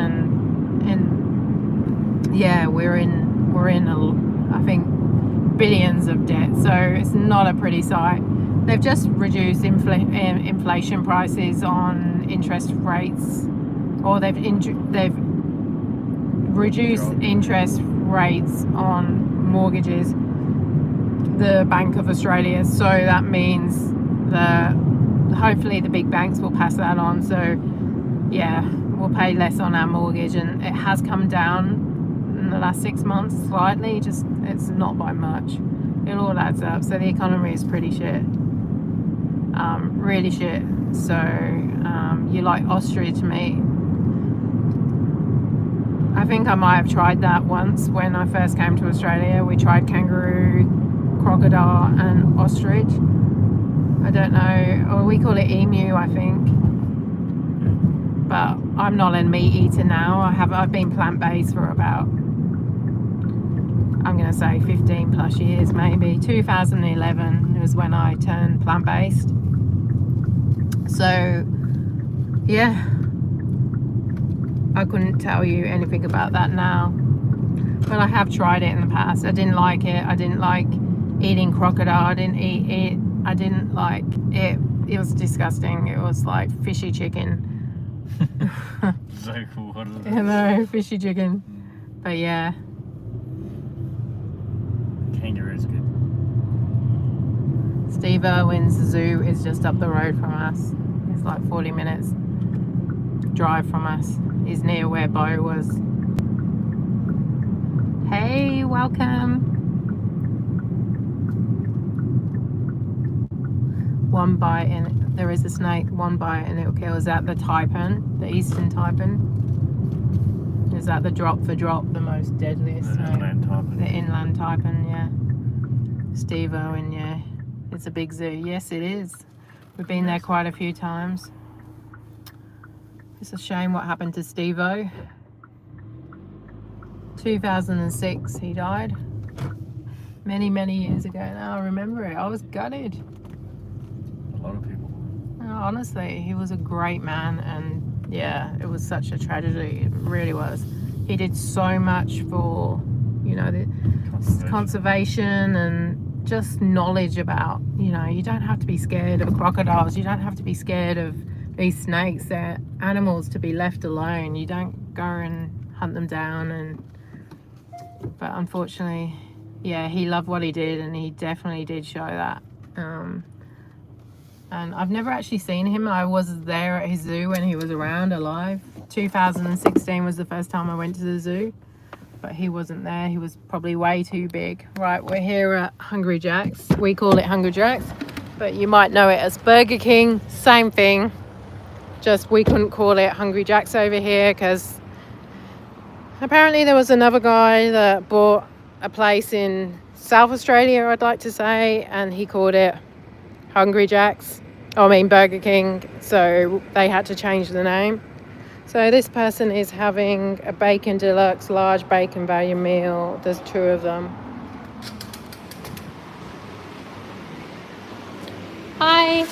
A: and yeah, we're in I think billions of debt, so it's not a pretty sight. They've just reduced inflation prices on interest rates, or they've reduced interest rates on mortgages, the Bank of Australia. So that means that hopefully the big banks will pass that on. So yeah, we'll pay less on our mortgage, and it has come down in the last 6 months slightly. Just it's not by much. It all adds up. So the economy is pretty shit. Really shit. So you like ostrich meat? I think I might have tried that once when I first came to Australia. We tried kangaroo, crocodile, and ostrich. I don't know, or we call it emu, I think. But I'm not a meat eater now. I've been plant-based for about, I'm gonna say 15 plus years, maybe. 2011 was when I turned plant-based. So yeah, I couldn't tell you anything about that now, but I have tried it in the past. I didn't like it. I didn't like eating crocodile. I didn't eat it. I didn't like it. It was disgusting. It was like fishy chicken.
B: So cool. What is it?
A: You know, fishy chicken. But yeah.
B: Kangaroo's good.
A: Steve Irwin's zoo is just up the road from us. It's like 40 minutes drive from us. He's near where Bo was. Hey, welcome. One bite and there is a snake. One bite and it'll kill. Is that the taipan, the eastern taipan? Is that the drop for drop, the most deadliest
B: The
A: snake?
B: inland taipan.
A: The inland taipan, yeah. Steve Irwin, yeah. It's a big zoo. Yes, it is. We've been there quite a few times. It's a shame what happened to Steve-O. 2006 he died. Many years ago now. I remember it. I was gutted.
B: A lot of people.
A: Honestly, he was a great man, and yeah, it was such a tragedy. It really was. He did so much for, you know, the conservation and just knowledge about, you know, you don't have to be scared of crocodiles. You don't have to be scared of these snakes. They're animals to be left alone. You don't go and hunt them down. But unfortunately, yeah, he loved what he did, and he definitely did show that. And I've never actually seen him. I was there at his zoo when he was around alive. 2016 was the first time I went to the zoo, but he wasn't there. He was probably way too big. Right, we're here at Hungry Jack's. We call it Hungry Jack's, but you might know it as Burger King. Same thing, just we couldn't call it Hungry Jack's over here because apparently there was another guy that bought a place in South Australia, I'd like to say, and he called it Hungry Jack's. Burger King, so they had to change the name. So this person is having a bacon deluxe large bacon value meal. There's 2 of them. Hi.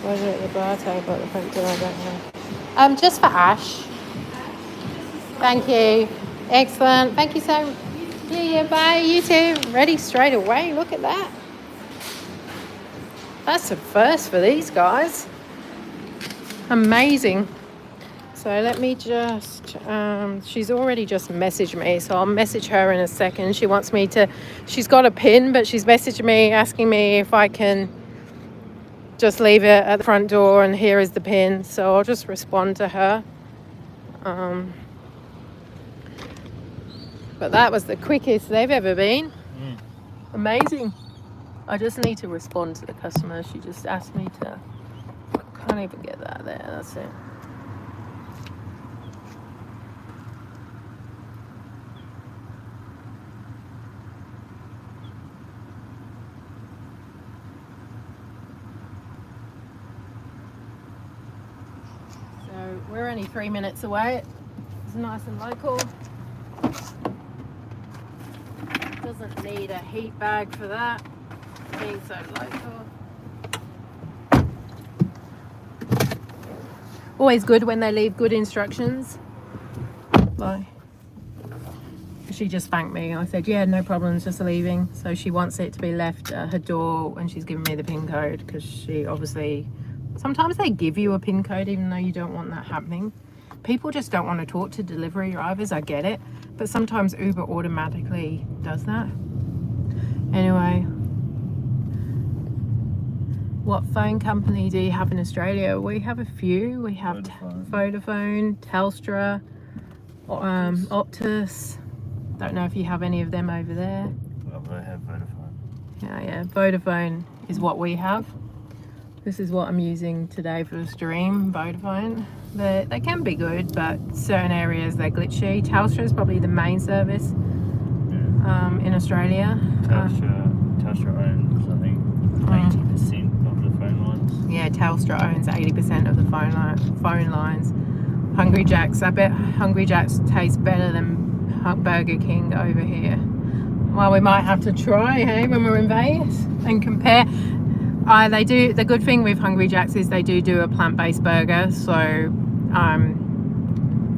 A: Where's it at the bar table at the front door? I don't know. Just for Ash. Thank you. Excellent. Thank you so much. Yeah, bye. You too. Ready straight away. Look at that. That's a first for these guys. Amazing. So let me just, she's already just messaged me, so I'll message her in a second. She wants me to, she's got a pin, but she's messaged me asking me if I can just leave it at the front door, and here is the pin. So I'll just respond to her. But that was the quickest they've ever been. Amazing. I just need to respond to the customer. She just asked me to. Can't even get that there. That's it. So we're only 3 minutes away. It's nice and local. Doesn't need a heat bag for that. Being so local. Always good when they leave good instructions. Like, she just thanked me. I said, yeah, no problems, just leaving. So she wants it to be left at her door when she's giving me the PIN code, because she obviously, sometimes they give you a PIN code even though you don't want that happening. People just don't want to talk to delivery drivers, I get it. But sometimes Uber automatically does that. Anyway. What phone company do you have in Australia? We have a few. We have Vodafone, Telstra, Optus. Don't know if you have any of them over there.
B: Well, they have Vodafone.
A: Yeah, Vodafone is what we have. This is what I'm using today for the stream, Vodafone. They can be good, but certain areas they're glitchy. Telstra is probably the main service in Australia.
B: Telstra owns, I think, 80% of the phone lines.
A: Yeah, Telstra owns 80% of the phone lines. Hungry Jack's, I bet Hungry Jack's tastes better than Burger King over here. Well, we might have to try, hey, when we're in Vegas and compare. They do, the good thing with Hungry Jack's is they do a plant-based burger, so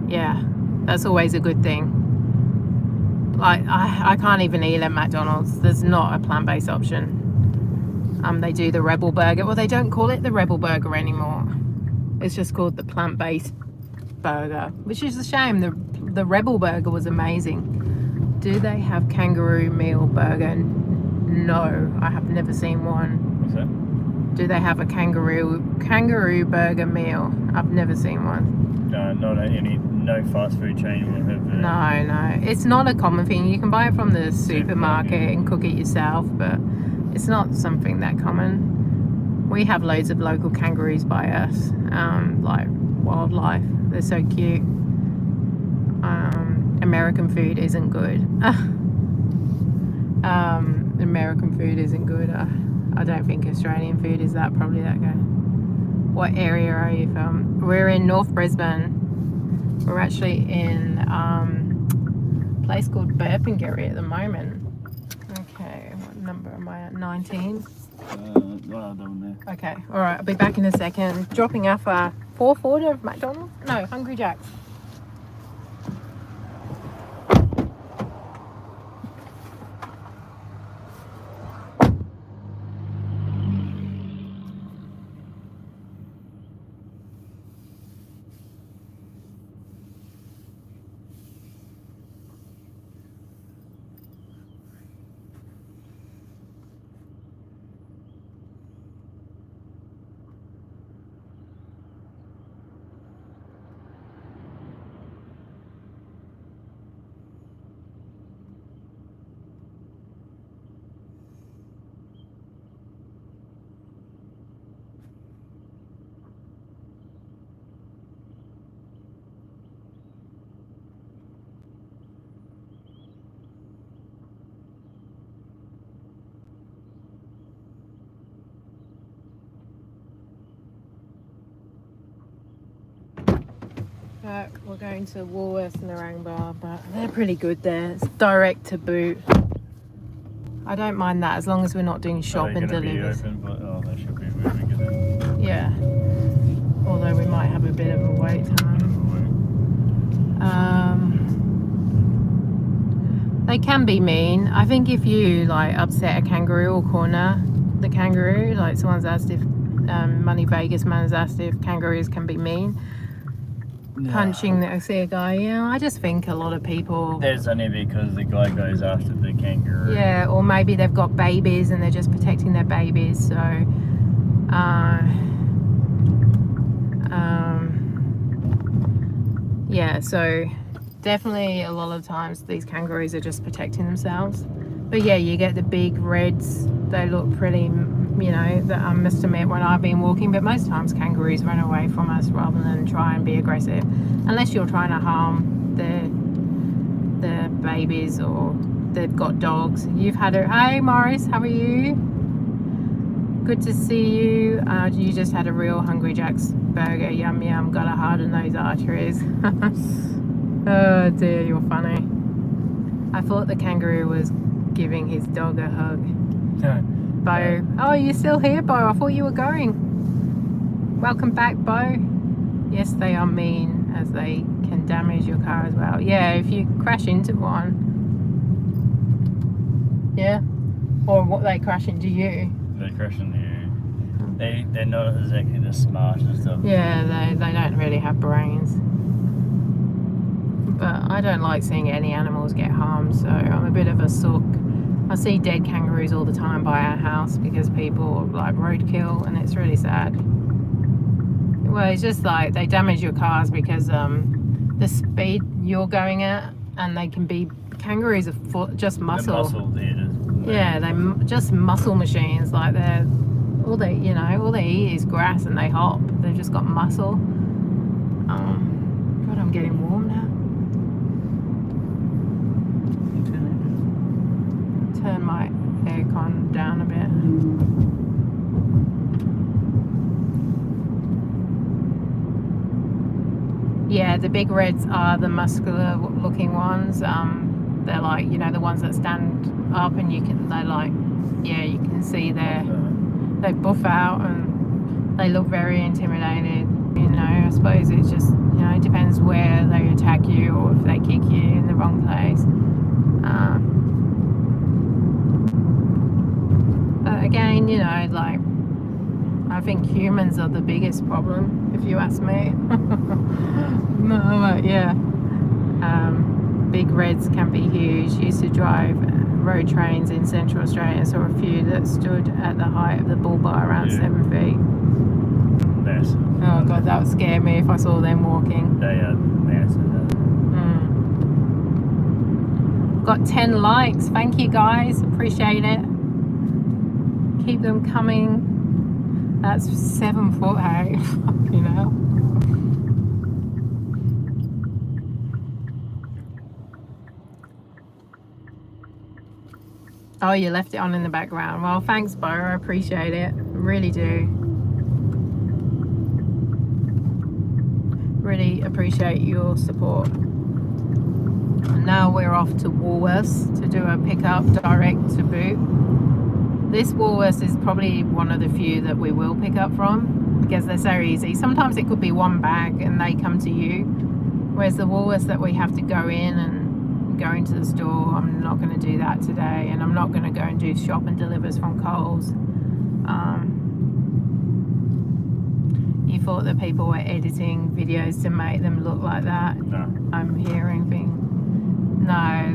A: yeah, that's always a good thing. Like I can't even eat at McDonald's. There's not a plant-based option. They do the Rebel Burger. Well, they don't call it the Rebel Burger anymore. It's just called the plant-based burger, which is a shame. The Rebel Burger was amazing. Do they have kangaroo meal burger? No, I have never seen one.
B: What's that?
A: Do they have a kangaroo burger meal? I've never seen one.
B: No, no fast food chain will have
A: No, it's not a common thing. You can buy it from the supermarket and cook it yourself, but it's not something that common. We have loads of local kangaroos by us, like wildlife. They're so cute. American food isn't good. American food isn't good. I don't think Australian food is probably that good. What area are you from? We're in North Brisbane. We're actually in a place called Burpengary at the moment. Okay, what number am I at? 19?
B: Down there.
A: Okay, alright, I'll be back in a second. Dropping off a 4th order of McDonald's? No, Hungry Jack's. We're going to Woolworths and Narangba, but they're pretty good there. It's direct to boot. I don't mind that as long as we're not doing shop and deliveries.
B: Open, but they should be really good.
A: Yeah. Although we might have a bit of a wait time. They can be mean. I think if you like upset a kangaroo or corner the kangaroo, like someone's asked if Money Vegas man's asked if kangaroos can be mean.
B: No.
A: Punching I see a guy, I just think a lot of people,
B: There's only because the guy goes after the kangaroo.
A: yeah, or maybe they've got babies and they're just protecting their babies, so yeah, so definitely a lot of times these kangaroos are just protecting themselves. But yeah, you get the big reds, they look pretty, that I must admit when I've been walking, but most times kangaroos run away from us rather than try and be aggressive, unless you're trying to harm the babies or they've got dogs. You've had it. Hey Morris, how are you? Good to see you. You just had a real Hungry Jack's burger. Yum yum, gotta harden those arteries. Oh dear, you're funny. I thought the kangaroo was giving his dog a hug. Bo. Oh, you're still here, Bo? I thought you were going. Welcome back, Bo. Yes, they are mean as they can damage your car as well. Yeah, if you crash into one. Yeah? Or what, they crash into you.
B: They crash into you. They're not exactly the smartest of them.
A: Yeah, they don't really have brains. But I don't like seeing any animals get harmed, so I'm a bit of a sook. I see dead kangaroos all the time by our house because people like roadkill, and it's really sad. Well, it's just like they damage your cars because the speed you're going at, and they can be, kangaroos are just muscle. Yeah, they're just muscle machines. Like all they eat is grass and they hop. They've just got muscle. God, I'm getting warm now. Turn my aircon down a bit. Yeah, the big reds are the muscular looking ones. They're like, the ones that stand up and you can see they buff out and they look very intimidating. I suppose it's just, it depends where they attack you or if they kick you in the wrong place. But again, I think humans are the biggest problem, if you ask me. No, but yeah. Big reds can be huge. Used to drive road trains in Central Australia. I saw a few that stood at the height of the bull bar around 7 feet.
B: Massive.
A: Oh god, that would scare me if I saw them walking.
B: They are massive.
A: Got 10 likes. Thank you guys. Appreciate it. Keep them coming. That's 7 foot, hey? You know. Oh, you left it on in the background. Well, thanks, Bo. I appreciate it. I really do. Really appreciate your support. And now we're off to Woolworths to do a pickup direct to boot. This Woolworths is probably one of the few that we will pick up from because they're so easy. Sometimes it could be one bag and they come to you, whereas the Woolworths that we have to go in and go into the store, I'm not going to do that today, and I'm not going to go and do shop and delivers from Coles. You thought that people were editing videos to make them look like that?
B: No.
A: I'm hearing things. No,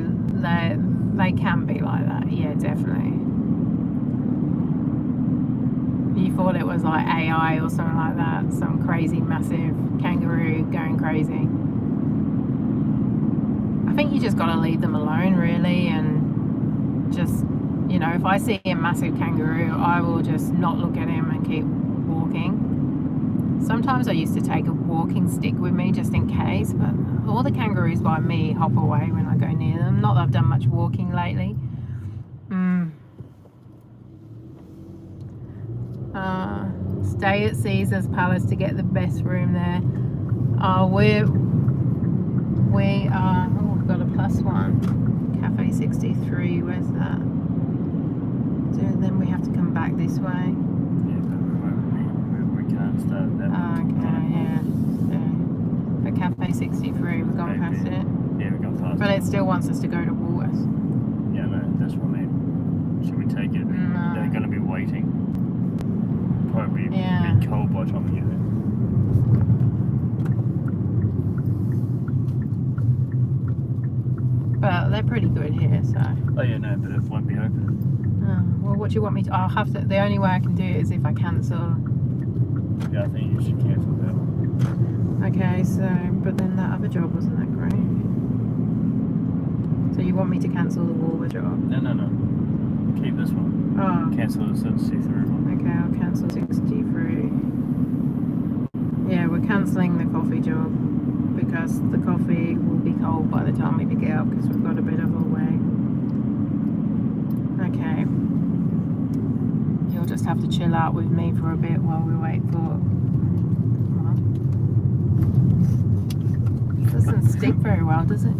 A: they can be like that. Yeah, definitely. You thought it was like AI or something like that, some crazy massive kangaroo going crazy. I think you just got to leave them alone, really, and just, you know, if I see a massive kangaroo, I will just not look at him and keep walking. Sometimes I used to take a walking stick with me just in case, but all the kangaroos by me hop away when I go near them. Not that I've done much walking lately. Stay at Caesar's Palace to get the best room there. We are. Oh, we've got a +1. Cafe 63. Where's that? So then we have to come back this way.
B: Yeah, but we can't start at that.
A: Okay, yeah. But Cafe 63, we've gone past it.
B: Yeah, we've gone past
A: But
B: it.
A: it still wants us to go to Woolworths.
B: Yeah, no, that's what I mean. Should we take it?
A: No.
B: They're going to be waiting. Probably
A: Yeah.
B: be cold by the time we get there.
A: But they're pretty good here, so.
B: Oh yeah, no, but it won't be open.
A: Well, what do you want me to? I'll have to. The only way I can do it is if I cancel.
B: Yeah, I think you should cancel that one.
A: Okay, so, but then that other job wasn't that great. So you want me to cancel the Woolworths job?
B: No. Keep this one.
A: Oh.
B: Cancel the 63 one.
A: Okay, I'll cancel 63. Yeah, we're cancelling the coffee job because the coffee will be cold by the time we pick it up because we've got a bit of a way. Okay. You'll just have to chill out with me for a bit while we wait for... It doesn't stick very well, does it?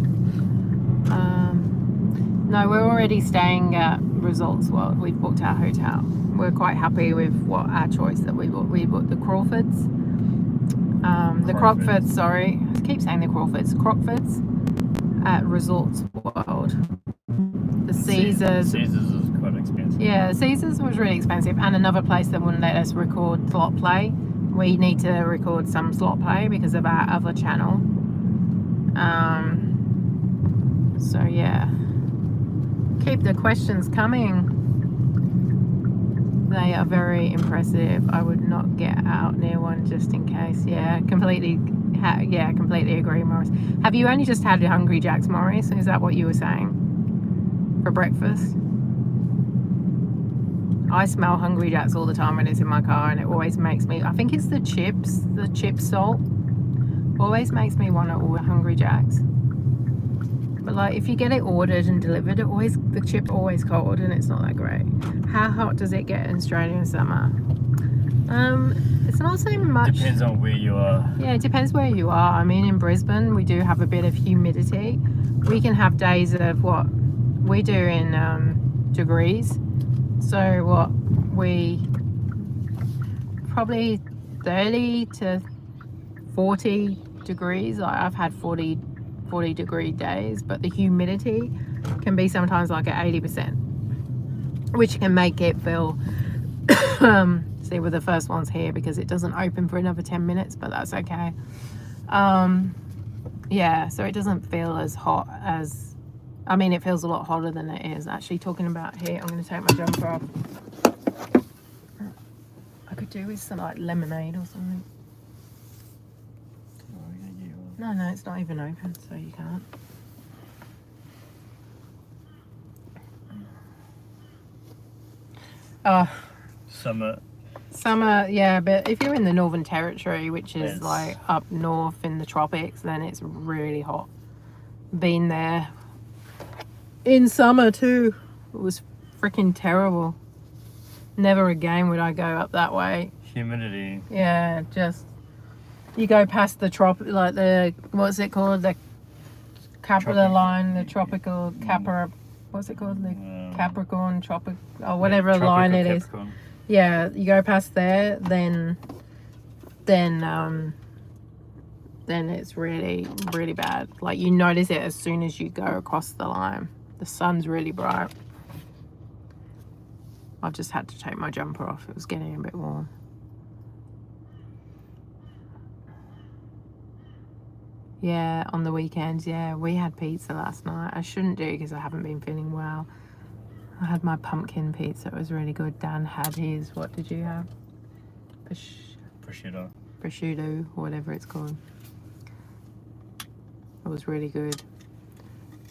A: No, we're already staying at Resorts World. We've booked our hotel. We're quite happy with what our choice that we booked. We booked the Crawfords. The Crockfords, sorry. I keep saying the Crawfords. Crockfords at Resorts World. The Caesars.
B: Caesars is quite expensive.
A: Yeah, Caesars was really expensive, and another place that wouldn't let us record slot play. We need to record some slot play because of our other channel. So yeah, keep the questions coming. They are very impressive. I would not get out near one just in case. Yeah, completely agree, Morris. Have you only just had your Hungry Jacks, Morris? Is that what you were saying? For breakfast? I smell Hungry Jacks all the time when it's in my car, and it always makes me, I think it's the chip salt, always makes me want to order Hungry Jacks. But like, if you get it ordered and delivered, the chip always cold and it's not that great. How hot does it get in Australian summer? It's not so much.
B: Depends on where you are.
A: Yeah, it depends where you are. I mean, in Brisbane, we do have a bit of humidity. We can have days of what we do in degrees. So what we probably 30 to 40 degrees. Like I've had 40 degree days, but the humidity can be sometimes like at 80%, which can make it feel see, we're the first ones here because it doesn't open for another 10 minutes, but that's okay. Yeah, so it doesn't feel as hot as I mean, it feels a lot hotter than it is. Actually, talking about heat, I'm going to take my jumper off. I could do with some like lemonade or something. No, it's not even open, so you can't. Summer, yeah, but if you're in the Northern Territory, which is like up north in the tropics, then it's really hot. Been there in summer too. It was freaking terrible. Never again would I go up that way.
B: Humidity.
A: Yeah, just you go past the like the what's it called, the Capra line, the tropical Capra. What's it called, the Capricorn tropic or whatever line it is.
B: Capricorn.
A: Yeah, you go past there, then it's really, really bad. Like you notice it as soon as you go across the line. The sun's really bright. I just had to take my jumper off. It was getting a bit warm. Yeah, on the weekends, yeah, we had pizza last night. I shouldn't do because I haven't been feeling well. I had my pumpkin pizza. It was really good. Dan had his. What did you have?
B: Prosciutto.
A: Prosciutto, whatever it's called. It was really good.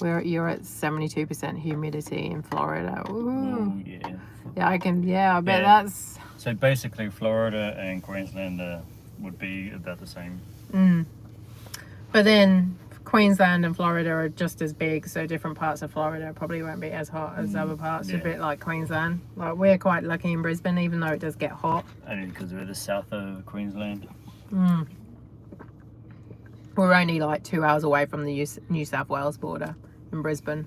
A: You're at 72% humidity in Florida. Ooh.
B: Oh, yeah.
A: Yeah, I bet that's...
B: So basically Florida and Queensland would be about the same.
A: But then Queensland and Florida are just as big, so different parts of Florida probably won't be as hot as other parts. A bit like Queensland. Like we're quite lucky in Brisbane, even though it does get hot.
B: Only because we're the south of Queensland.
A: We're only like 2 hours away from the New South Wales border in Brisbane.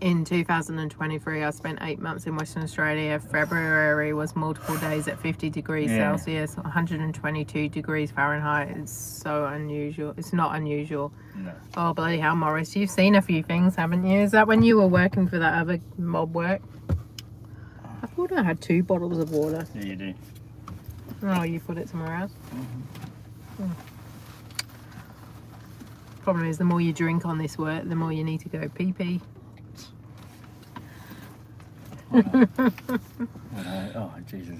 A: In 2023, I spent 8 months in Western Australia. February was multiple days at 50 degrees Celsius, 122 degrees Fahrenheit. It's so unusual. It's not unusual.
B: No.
A: Oh, bloody hell, Morris. You've seen a few things, haven't you? Is that when you were working for that other mob work? I thought I had 2 bottles of water.
B: Yeah, you do.
A: Oh, you put it somewhere else? Problem is, the more you drink on this work, the more you need to go pee-pee.
B: Oh, Jesus.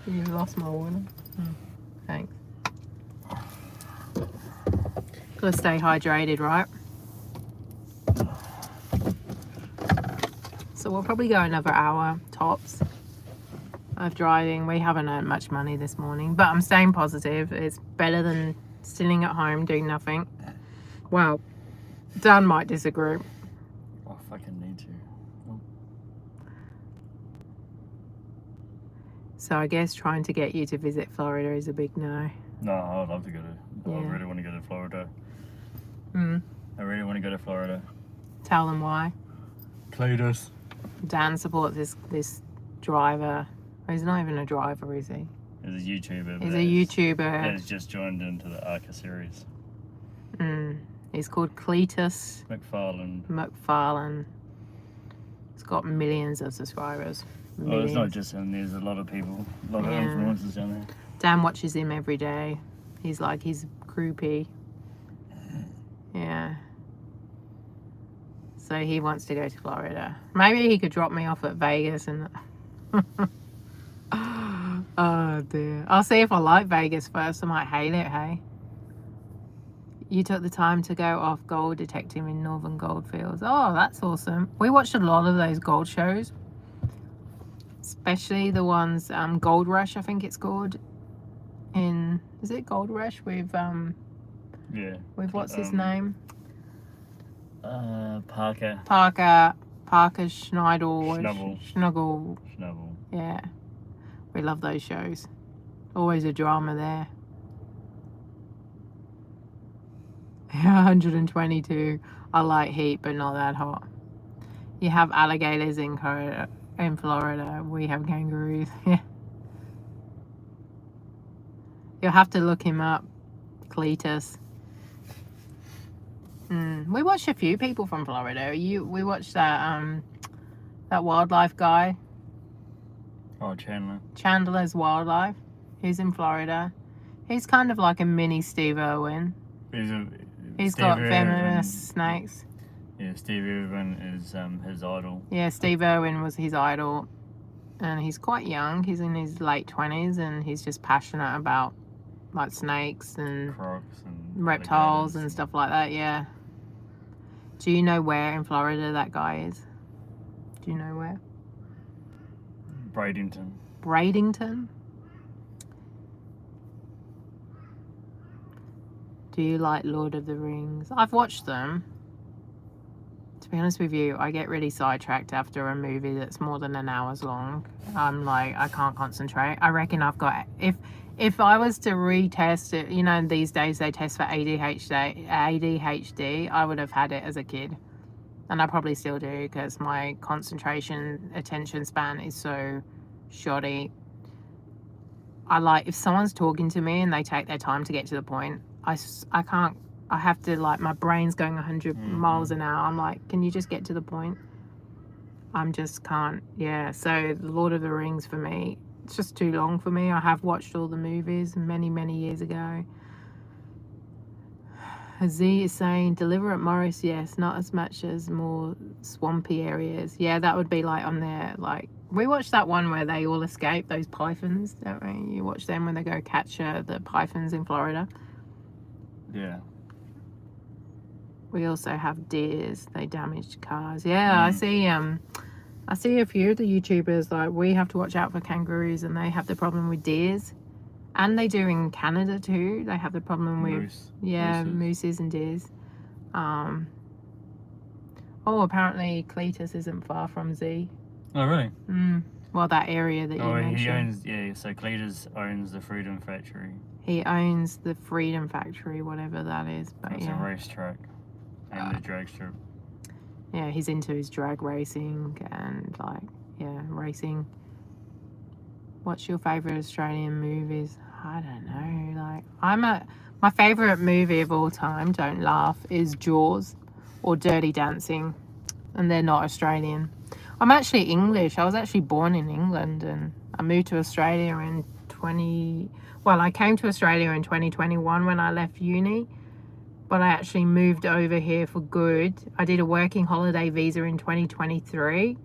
A: You lost my water. Thanks. Gotta stay hydrated, right? So we'll probably go another hour tops of driving. We haven't earned much money this morning, but I'm staying positive. It's better than sitting at home doing nothing. Well, Dan might disagree.
B: I fucking need to.
A: So I guess trying to get you to visit Florida is a big no.
B: No, I would love to go to. I really want to go to Florida. I really want to go to Florida.
A: Tell them why.
B: Cletus.
A: Dan supports this driver. He's not even a driver, is he?
B: He's a YouTuber.
A: He's a YouTuber.
B: He's just joined into the ARCA series.
A: He's called Cletus McFarlane. He's got millions of subscribers.
B: Oh, it's not just him. There's a lot of people, a lot of influencers down there.
A: Dan watches him every day. He's like his groupie. Yeah. So he wants to go to Florida. Maybe he could drop me off at Vegas and... Oh dear. I'll see if I like Vegas first. I might hate it, hey? You took the time to go off gold detecting in Northern Goldfields. Oh, that's awesome. We watched a lot of those gold shows. Especially the ones, Gold Rush, I think it's called. Is it Gold Rush with, with what's his name?
B: Parker
A: Schneider. Schnuggle. Yeah. We love those shows. Always a drama there. 122. I like heat, but not that hot. You have alligators in Florida. We have kangaroos. Yeah. You'll have to look him up. Cletus. We watched a few people from Florida. We watched that wildlife guy.
B: Oh, Chandler.
A: Chandler's Wildlife. He's in Florida. He's kind of like a mini Steve Irwin. He's
B: Steve
A: got
B: Irwin.
A: venomous snakes.
B: Yeah, Steve Irwin is his idol.
A: Yeah, Steve Irwin was his idol. And he's quite young. He's in his late 20s and he's just passionate about like snakes and
B: Crocs and
A: reptiles
B: alligators
A: and stuff like that, yeah. Do you know where in Florida that guy is? Do you know where?
B: Bradenton.
A: Bradenton? Do you like Lord of the Rings? I've watched them. To be honest with you, I get really sidetracked after a movie that's more than an hour's long. I'm like, I can't concentrate. I reckon I've got... If I was to retest it, you know, these days they test for ADHD, I would have had it as a kid. And I probably still do because my concentration, attention span is so shoddy. I like, if someone's talking to me and they take their time to get to the point, I can't, I have to, like, my brain's going 100 miles an hour. I'm like, can you just get to the point? I'm just can't, yeah. So Lord of the Rings for me, it's just too long for me. I have watched all the movies many, many years ago. Z is saying, deliver at Morris, yes, not as much as more swampy areas. Yeah, that would be like on there, like, we watched that one where they all escape, those pythons, don't we? You watch them when they go catch the pythons in Florida.
B: Yeah.
A: We also have deers, they damaged cars. Yeah, I see a few of the YouTubers, like, we have to watch out for kangaroos and they have the problem with deers. And they do in Canada too. They have the problem with mooses and deers. Oh, apparently Cletus isn't far from Z.
B: Oh, really?
A: Well, that area that you mentioned.
B: He owns, yeah, so Cletus owns the Freedom Factory.
A: He owns the Freedom Factory, whatever that is. But
B: it's a racetrack and a drag strip.
A: Yeah, he's into his drag racing and, like, yeah, racing. What's your favourite Australian movies? I don't know. Like, my favourite movie of all time, don't laugh, is Jaws or Dirty Dancing. And they're not Australian. I'm actually English. I was actually born in England and I moved to Australia in I came to Australia in 2021 when I left uni. But I actually moved over here for good. I did a working holiday visa in 2023.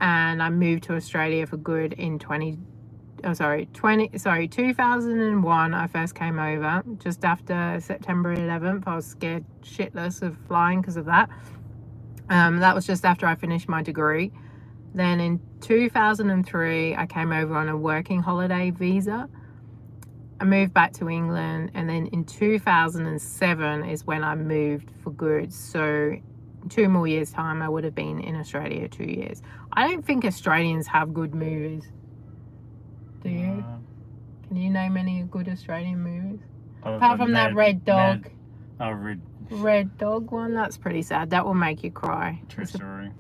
A: And I moved to Australia for good in 2001. I first came over just after September 11th. I was scared shitless of flying because of that. That was just after I finished my degree. Then in 2003, I came over on a working holiday visa. I moved back to England, and then in 2007 is when I moved for good. So 2 more years time I would have been in Australia 2 years. I don't think Australians have good movies. Do you? Can you name any good Australian movies? Apart from that Red Dog. Red Dog one, that's pretty sad. That will make you cry.
B: True story.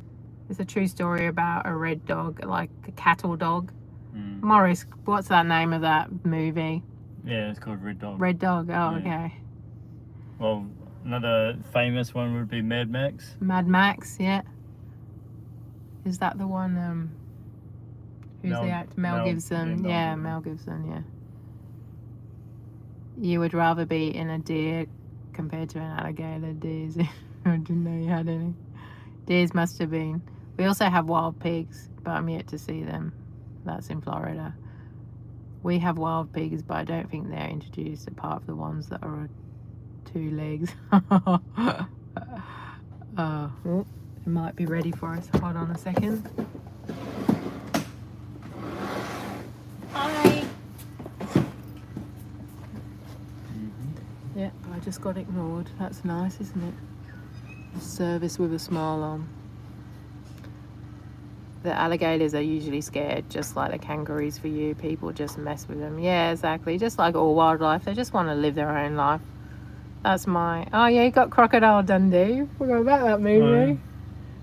A: It's a true story about a red dog, like a cattle dog. Morris, what's that name of that movie?
B: Yeah, it's called Red Dog.
A: Red Dog, oh, yeah. Okay.
B: Well, another famous one would be Mad Max.
A: Mad Max, yeah. Is that the one, who's the actor? Mel Gibson. Yeah, Mel Gibson, yeah. You would rather be in a deer compared to an alligator. Deers. I didn't know you had any. Deers must have been. We also have wild pigs, but I'm yet to see them. That's in Florida. We have wild pigs, but I don't think they're introduced apart from the ones that are 2 legs. It might be ready for us. Hold on a second. Hi. Yeah, I just got ignored. That's nice, isn't it? Service with a smile on. The alligators are usually scared, just like the kangaroos for you. People just mess with them. Yeah, exactly. Just like all wildlife. They just want to live their own life. That's my... Oh, yeah, you got Crocodile Dundee. Forgot about that movie.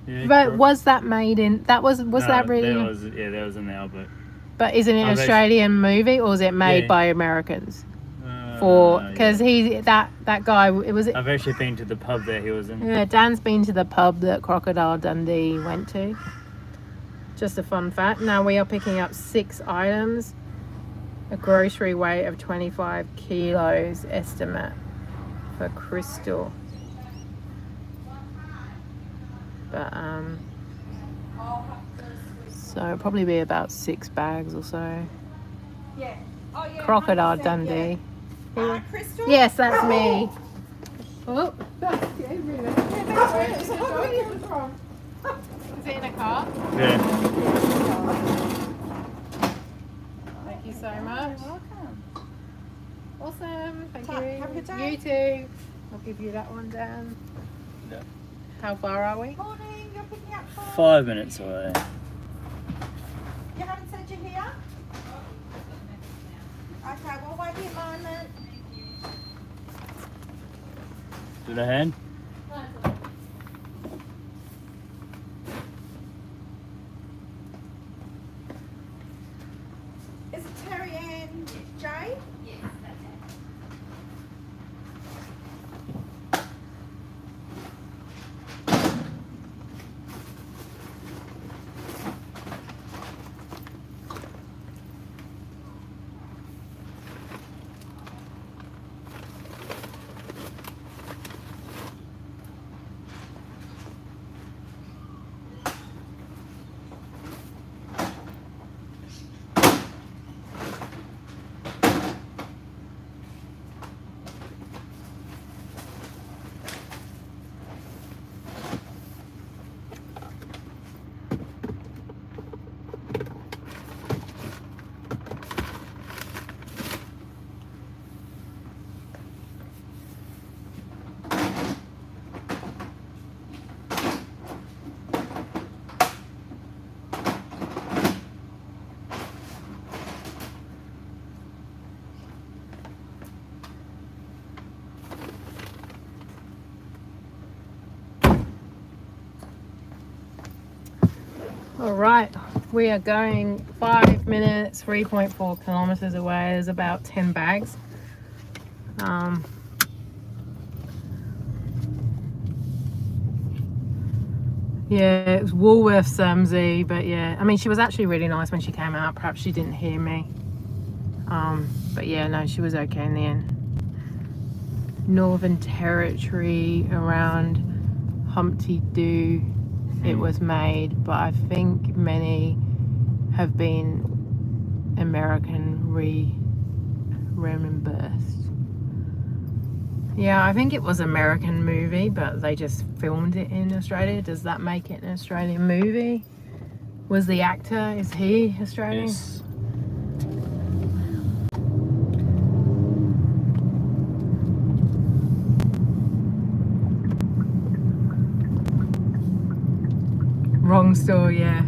A: Yeah, but was that made in... That was that really...
B: That was in the Albert.
A: But isn't it an Australian movie, or is it made by Americans? Because that guy, it was...
B: I've actually been to the pub that he was in.
A: Yeah, Dan's been to the pub that Crocodile Dundee went to. Just a fun fact. Now we are picking up 6 items. A grocery weight of 25 kilos estimate. for Crystal. But so it'll probably be about 6 bags or so.
D: Yeah. Oh, yeah.
A: Crocodile
D: 100%,
A: Dundee.
D: Yeah. Crystal?
A: Yes, that's me. Oh,
D: That's Gabriel. Yeah, that's where it's coming from.
A: is it in a car?
B: Yeah.
A: Thank you so much.
D: You're welcome.
A: Awesome. Thank
D: So,
A: you.
D: have a good day.
A: You too. I'll give you that one down.
B: Yeah.
A: How far are we?
D: Morning, you're picking up for...
B: 5 minutes away.
D: You haven't said you're here? Okay, we'll wait here a moment.
B: Do the hand?
D: Is it Terry and Jay?
A: All right, we are going 5 minutes, 3.4 kilometers away. There's about 10 bags. Yeah, it was Woolworths Samsey, but yeah, I mean, she was actually really nice when she came out. Perhaps she didn't hear me. But yeah, no, she was okay in the end. Northern Territory around Humpty Doo. It was made, but I think many have been American reimbursed. Yeah, I think it was American movie, but they just filmed it in Australia. Does that make it an Australian movie? Was the actor, is he Australian?
B: Yes.
A: Wrong store, yeah.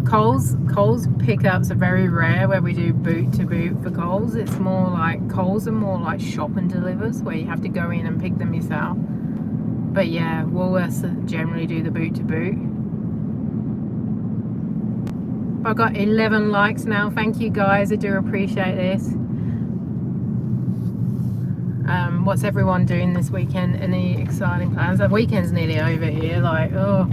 A: Coles pickups are very rare where we do boot to boot for Coles. It's more like, Coles are more like shop and delivers where you have to go in and pick them yourself. But yeah, Woolworths generally do the boot to boot. I've got 11 likes now. Thank you guys, I do appreciate this. What's everyone doing this weekend? Any exciting plans? The weekend's nearly over here, like, oh.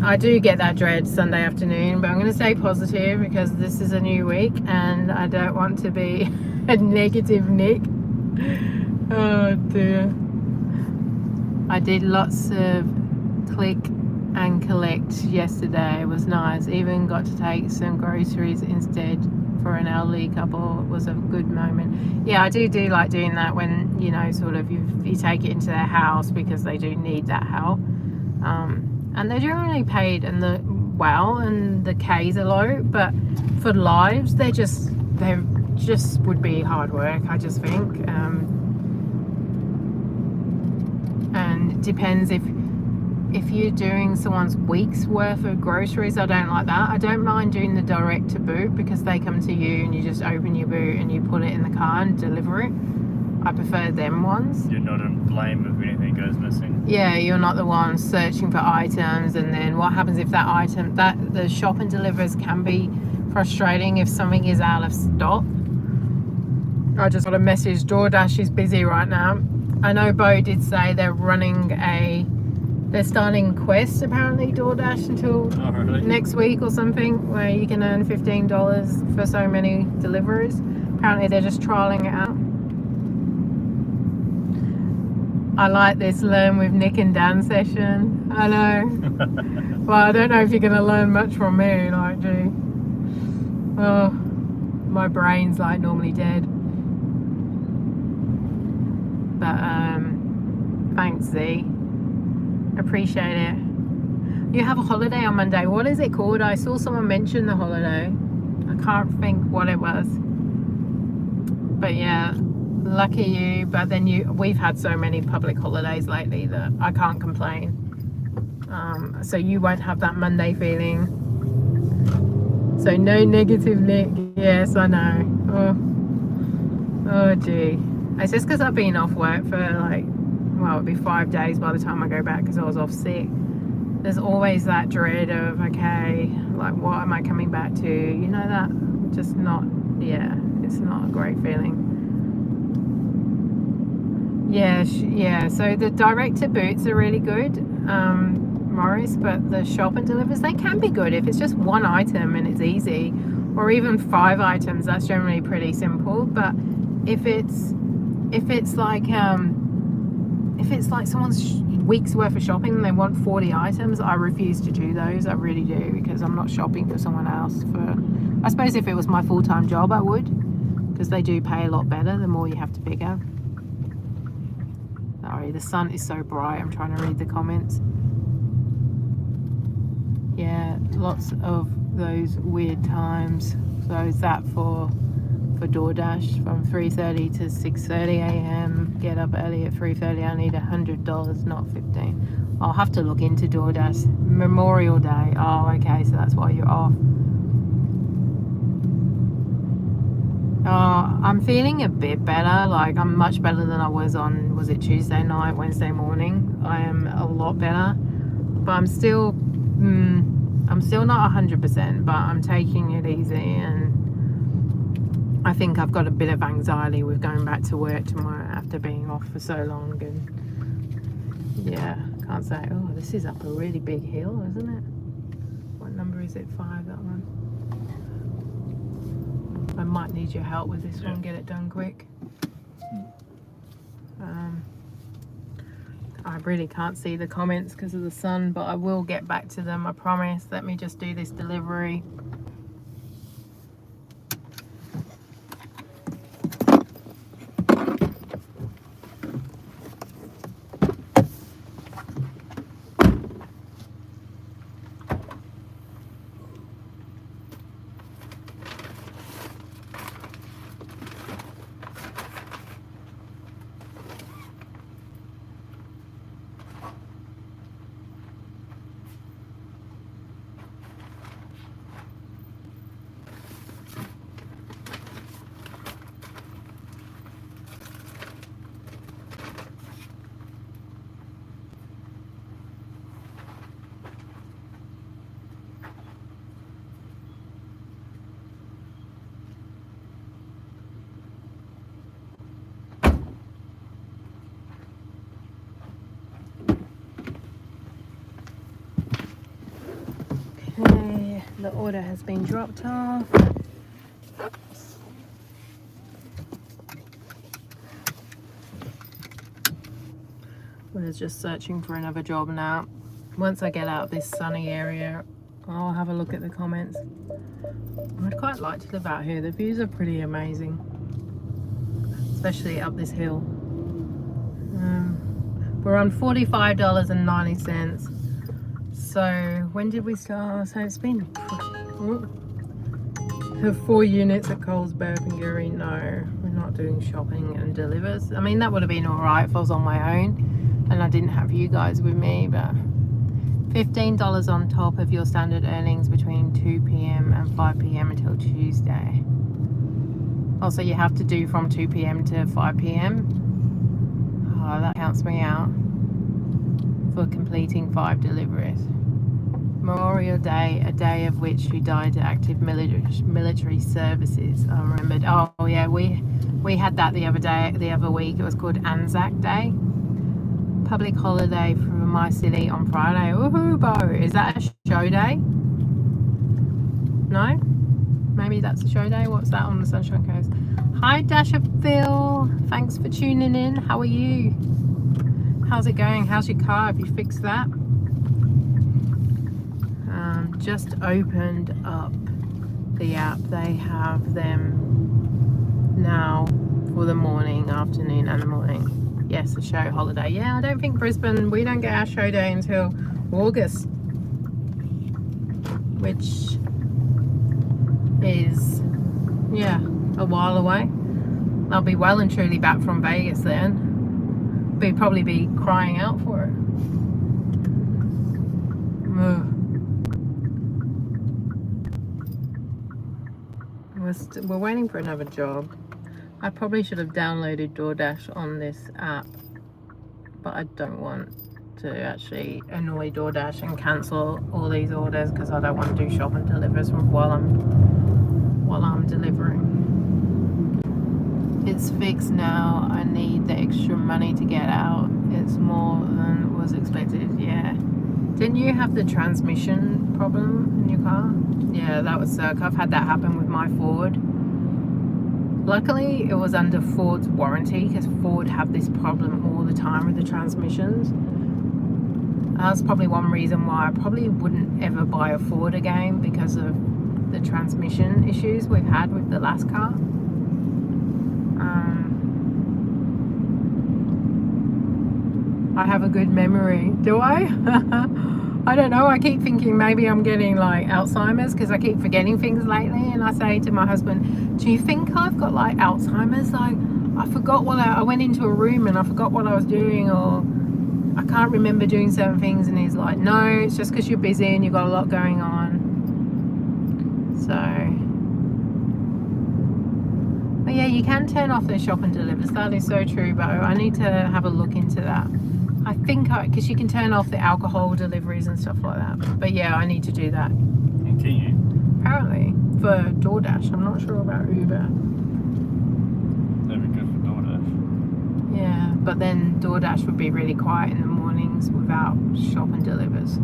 A: I do get that dread Sunday afternoon, but I'm going to stay positive because this is a new week and I don't want to be a negative Nick. Oh dear. I did lots of click and collect yesterday. It was nice. Even got to take some groceries instead for an elderly couple. It was a good moment. Yeah, I do like doing that when, you know, sort of you take it into their house because they do need that help. And they're generally paid and the K's are low, but for lives they just would be hard work, I just think. And it depends if you're doing someone's week's worth of groceries. I don't like that. I don't mind doing the direct to boot because they come to you and you just open your boot and you put it in the car and deliver it. I prefer them ones.
B: You're not to blame if anything goes missing.
A: Yeah, you're not the one searching for items, and then what happens if that item, that the shop and delivers can be frustrating if something is out of stock. I just got a message, DoorDash is busy right now. I know Bo did say they're starting Quest apparently, DoorDash, until next week or something, where you can earn $15 for so many deliveries. Apparently they're just trialing it out. I like this learn with Nick and Dan session. I know. Well, I don't know if you're going to learn much from me, like, gee. Oh, my brain's like normally dead. But thanks, Z. Appreciate it. You have a holiday on Monday. What is it called? I saw someone mention the holiday. I can't think what it was. But yeah, lucky you. But then we've had so many public holidays lately that I can't complain. So you won't have that Monday feeling. So no negative Nick. Yes, I know. Oh gee. It's just because I've been off work for like, well, it'll be 5 days by the time I go back because I was off sick. There's always that dread of, okay, like what am I coming back to? You know, that just not, yeah, it's not a great feeling. Yeah, so the direct to boots are really good, Morris, but the shop and delivers, they can be good if it's just one item and it's easy, or even 5 items, that's generally pretty simple. But if it's like someone's week's worth of shopping and they want 40 items, I refuse to do those. I really do, because I'm not shopping for someone else. I suppose if it was my full-time job I would, because they do pay a lot better the more you have to pick up. Sorry, the sun is so bright, I'm trying to read the comments. Yeah, lots of those weird times. So is that for DoorDash from 3:30 to 6:30 a.m. Get up early at 3:30. I need $100, not 15. I'll have to look into DoorDash. Memorial Day. Oh, okay, so that's why you're off. I'm feeling a bit better. Like, I'm much better than I was on, was it Tuesday night, Wednesday morning? I am a lot better, but I'm still not 100%, but I'm taking it easy, and I think I've got a bit of anxiety with going back to work tomorrow after being off for so long. And yeah, can't say, oh, this is up a really big hill, isn't it? What number is it? 5, that one. I might need your help with this one, get it done quick. I really can't see the comments because of the sun, but I will get back to them, I promise. Let me just do this delivery. Okay, the order has been dropped off. We're just searching for another job now. Once I get out of this sunny area, I'll have a look at the comments. I'd quite like to live out here. The views are pretty amazing, especially up this hill. We're on $45.90. So when did we start? So it's been have 4 units at Coles, Burpengary. No, we're not doing shopping and delivers. I mean, that would have been alright if I was on my own and I didn't have you guys with me, but $15 on top of your standard earnings between 2 p.m. and 5 p.m. until Tuesday. Also, you have to do from 2 p.m. to 5 p.m. Oh, that counts me out for completing 5 deliveries. Memorial Day, a day of which who died active military services. I remembered. Oh yeah, we had that the other week. It was called Anzac Day. Public holiday for my city on Friday. Woohoo, Bo! Is that a show day? No? Maybe that's a show day. What's that on the Sunshine Coast? Hi, Dasher Phil. Thanks for tuning in. How are you? how's it going? How's your car? Have you fixed that? Just opened up the app. They have them now for the morning, afternoon and the morning. Yes, a show holiday. Yeah, I don't think Brisbane, we don't get our show day until August, which is, yeah, a while away. I'll be well and truly back from Vegas then. We'd probably be crying out for it. Ugh. We're waiting for another job. I probably should have downloaded DoorDash on this app, but I don't want to actually annoy DoorDash and cancel all these orders because I don't want to do shop and delivers while I'm delivering. It's fixed now. I need the extra money to get out. It's more than was expected. Yeah. Didn't you have the transmission problem in your car? Yeah, that would suck. I've had that happen with my Ford. Luckily, it was under Ford's warranty because Ford have this problem all the time with the transmissions. That's probably one reason why I probably wouldn't ever buy a Ford again, because of the transmission issues we've had with the last car. I have a good memory. Do I? I don't know. I keep thinking maybe I'm getting like Alzheimer's because I keep forgetting things lately. And I say to my husband, do you think I've got like Alzheimer's? Like, I forgot what I went into a room and I forgot what I was doing, or I can't remember doing certain things. And he's like, no, it's just because you're busy and you've got a lot going on. So, but yeah, you can turn off the shop and delivers. That is so true, Bo. I need to have a look into that. I think because you can turn off the alcohol deliveries and stuff like that. But yeah, I need to do that.
B: Can you?
A: Apparently, for DoorDash. I'm not sure about Uber.
B: That'd be good for DoorDash.
A: Yeah, but then DoorDash would be really quiet in the mornings without shop and delivers. I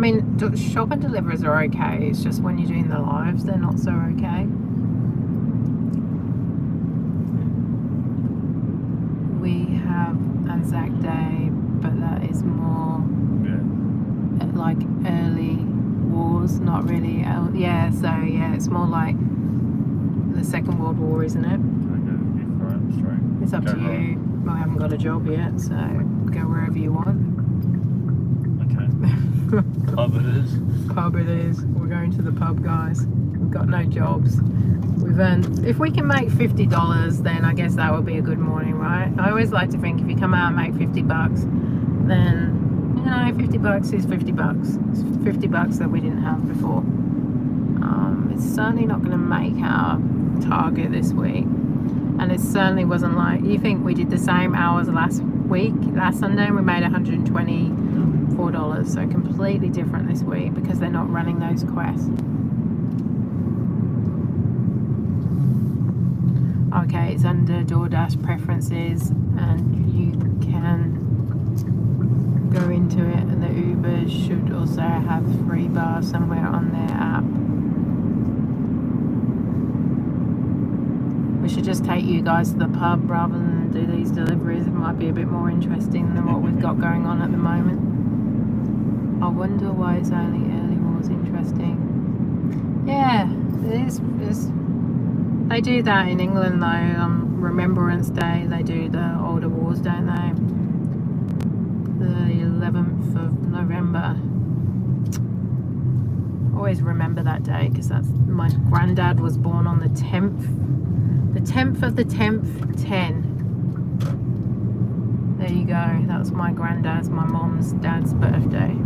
A: mean, shop and delivers are okay. It's just when you're doing the lives, they're not so okay. We have Anzac Day, but that is more like early wars, not really. Yeah, so yeah, it's more like the Second World War, isn't it? It's up to you. I haven't got a job yet, so go wherever you want.
B: Okay. Pub it is.
A: Pub it is. We're going to the pub, guys. We've got no jobs. We've earned, if we can make $50, then I guess that would be a good morning, right? I always like to think if you come out and make $50, then, you know, $50 is $50. It's $50 that we didn't have before. It's certainly not going to make our target this week. And it certainly wasn't like, you think we did the same hours last Sunday, and we made $124. So completely different this week because they're not running those quests. Okay, it's under DoorDash preferences, and you can go into it, and the Uber should also have free bar somewhere on their app. We should just take you guys to the pub rather than do these deliveries. It might be a bit more interesting than what we've got going on at the moment. I wonder why it's only early wars interesting. Yeah, it is. They do that in England though, Remembrance Day, they do the older wars, don't they? The 11th of November. Always remember that day because that's, my granddad was born on the 10th. The 10th of the 10th, 10. There you go, that was my granddad's, my mom's dad's birthday.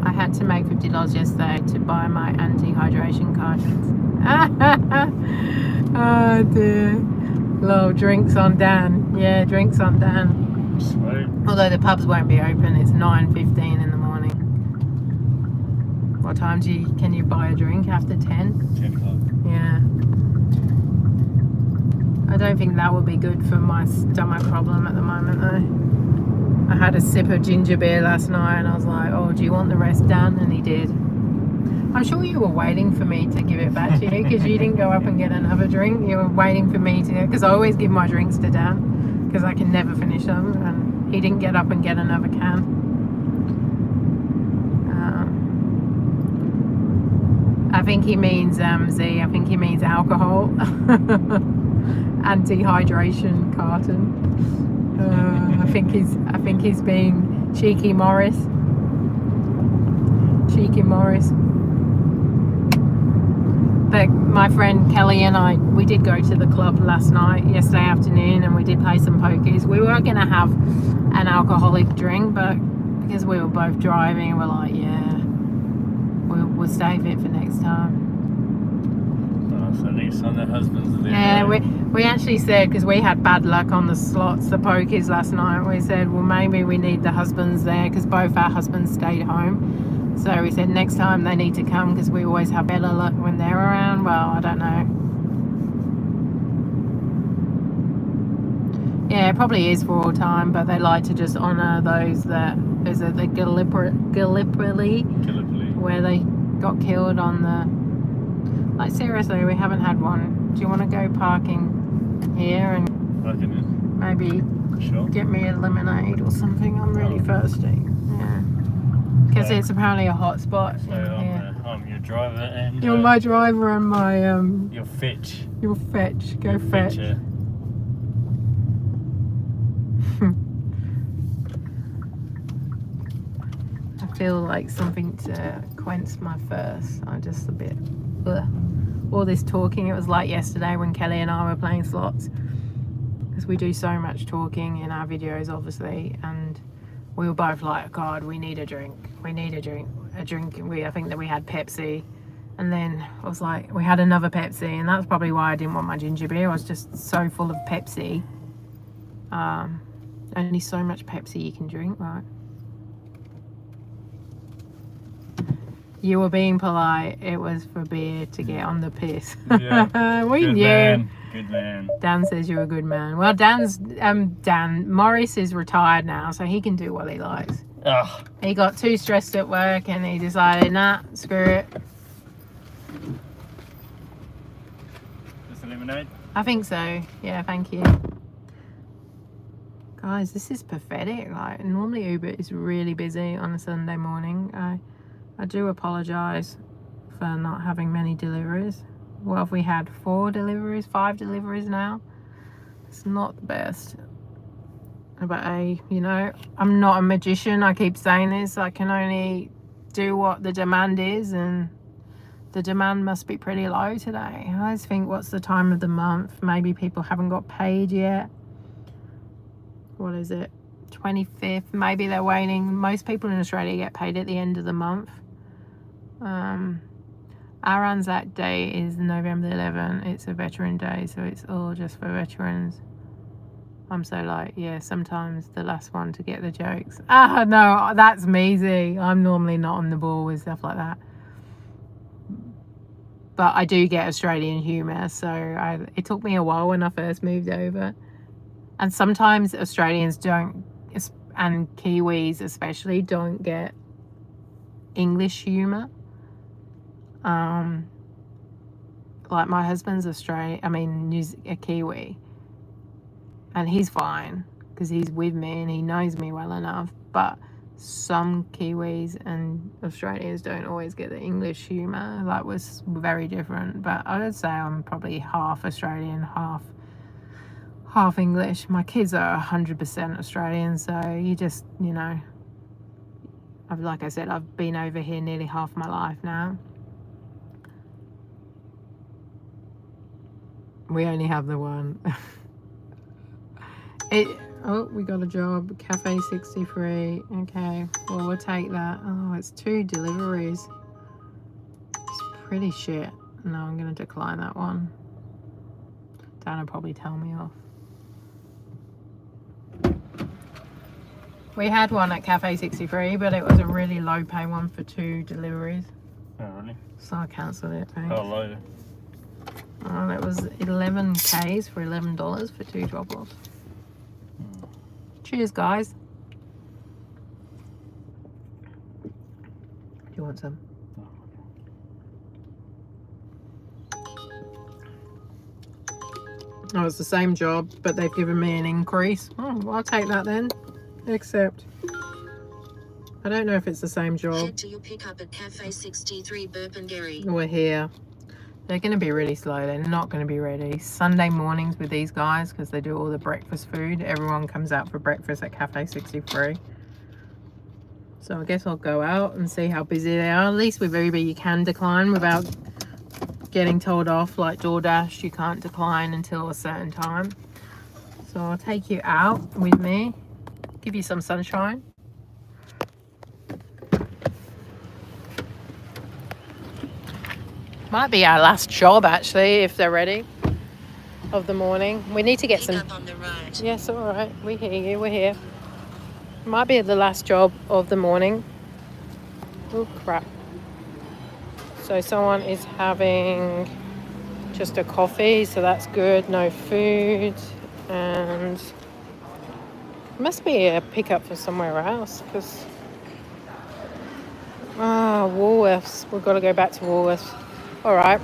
A: I had to make $50 yesterday to buy my anti-hydration cartons. Oh dear. Little drinks on Dan. Yeah, drinks on Dan.
B: Sweet.
A: Although the pubs won't be open, it's 9:15 in the morning. What time can you buy a drink after 10?
B: 10 o'clock.
A: Yeah. I don't think that would be good for my stomach problem at the moment though. I had a sip of ginger beer last night and I was like, oh, do you want the rest, Dan? And he did. I'm sure you were waiting for me to give it back to you because you didn't go up and get another drink. You were waiting for me to, because I always give my drinks to Dan because I can never finish them, and he didn't get up and get another can. I think he means Z. I think he means alcohol and dehydration carton. I think he's being cheeky Morris. But my friend Kelly and I, we did go to the club yesterday afternoon, and we did play some pokies. We were going to have an alcoholic drink, but because we were both driving, we're like, yeah, we'll save it for next time.
B: Oh, so next time their husbands are there.
A: Yeah, we actually said, because we had bad luck on the slots, the pokies last night, we said, well, maybe we need the husbands there because both our husbands stayed home. So we said next time they need to come because we always have better luck when they're around. Well, I don't know. Yeah, it probably is for all time, but they like to just honour those that, is it the Gallipoli, where they got killed on the, like seriously, we haven't had one. Do you want to go parking here and maybe get me a lemonade or something? I'm really thirsty. Yeah. Because it's apparently a hot spot.
B: So I'm your driver and
A: you're my driver and my
B: your fetch.
A: Your fetch. Go fetch. I feel like something to quench my thirst. I'm just a bit. Ugh. All this talking. It was like yesterday when Kelly and I were playing slots, because we do so much talking in our videos, obviously, and we were both like, God, we need a drink. I think that we had Pepsi, and then I was like, we had another Pepsi, and that's probably why I didn't want my ginger beer. I was just so full of Pepsi. Only so much Pepsi you can drink, right? You were being polite. It was for beer to get on the piss.
B: Yeah.
A: We
B: good
A: knew.
B: Man. Good man.
A: Dan says you're a good man. Well, Morris is retired now, so he can do what he likes.
B: Ugh.
A: He got too stressed at work and he decided, nah, screw it.
B: Just a lemonade?
A: I think so. Yeah, thank you. Guys, this is pathetic. Like, normally Uber is really busy on a Sunday morning. I do apologise for not having many deliveries. What have we had? 5 deliveries now? It's not the best. But you know, I'm not a magician. I keep saying this. I can only do what the demand is, and the demand must be pretty low today. I always think, what's the time of the month? Maybe people haven't got paid yet. What is it? 25th. Maybe they're waiting. Most people in Australia get paid at the end of the month. Our Anzac Day is November 11th. It's a veteran day, so it's all just for veterans. I'm so like, yeah, sometimes the last one to get the jokes. No, that's measy. I'm normally not on the ball with stuff like that. But I do get Australian humour, so it took me a while when I first moved over. And sometimes Australians don't, and Kiwis especially, don't get English humour. Like my husband's a Kiwi, and he's fine because he's with me and he knows me well enough, but some Kiwis and Australians don't always get the English humour. That was very different, but I would say I'm probably half Australian, half English. My kids are 100% Australian, so you just, you know, like I said, I've been over here nearly half my life now. We only have the one. Oh, we got a job. Cafe 63. Okay, well, we'll take that. Oh, it's 2 deliveries. It's pretty shit. No, I'm going to decline that one. Dan will probably tell me off. We had one at Cafe 63, but it was a really low pay one for 2 deliveries.
B: Oh, really?
A: So I cancelled it. Thanks.
B: How low?
A: Oh, it was 11 Ks for $11 for 2 drop-offs. Cheers, guys. Do you want some? Oh, it's the same job, but they've given me an increase. Oh, well, I'll take that then. Accept. I don't know if it's the same job.
C: Head to your pickup at Cafe 63 Burpengary.
A: We're here. They're going to be really slow. They're not going to be ready. Sunday mornings with these guys, because they do all the breakfast food. Everyone comes out for breakfast at Cafe 63. So I guess I'll go out and see how busy they are. At least with Uber you can decline without getting told off. Like DoorDash, you can't decline until a certain time. So I'll take you out with me, give you some sunshine. Might be our last job actually, if they're ready, of the morning. We need to get
C: Pick
A: some.
C: up on the right.
A: Yes, all right. We hear you. We're here. Might be the last job of the morning. Oh crap! So someone is having just a coffee, so that's good. No food, and must be a pickup for somewhere else because Woolworths. We've got to go back to Woolworths. All right.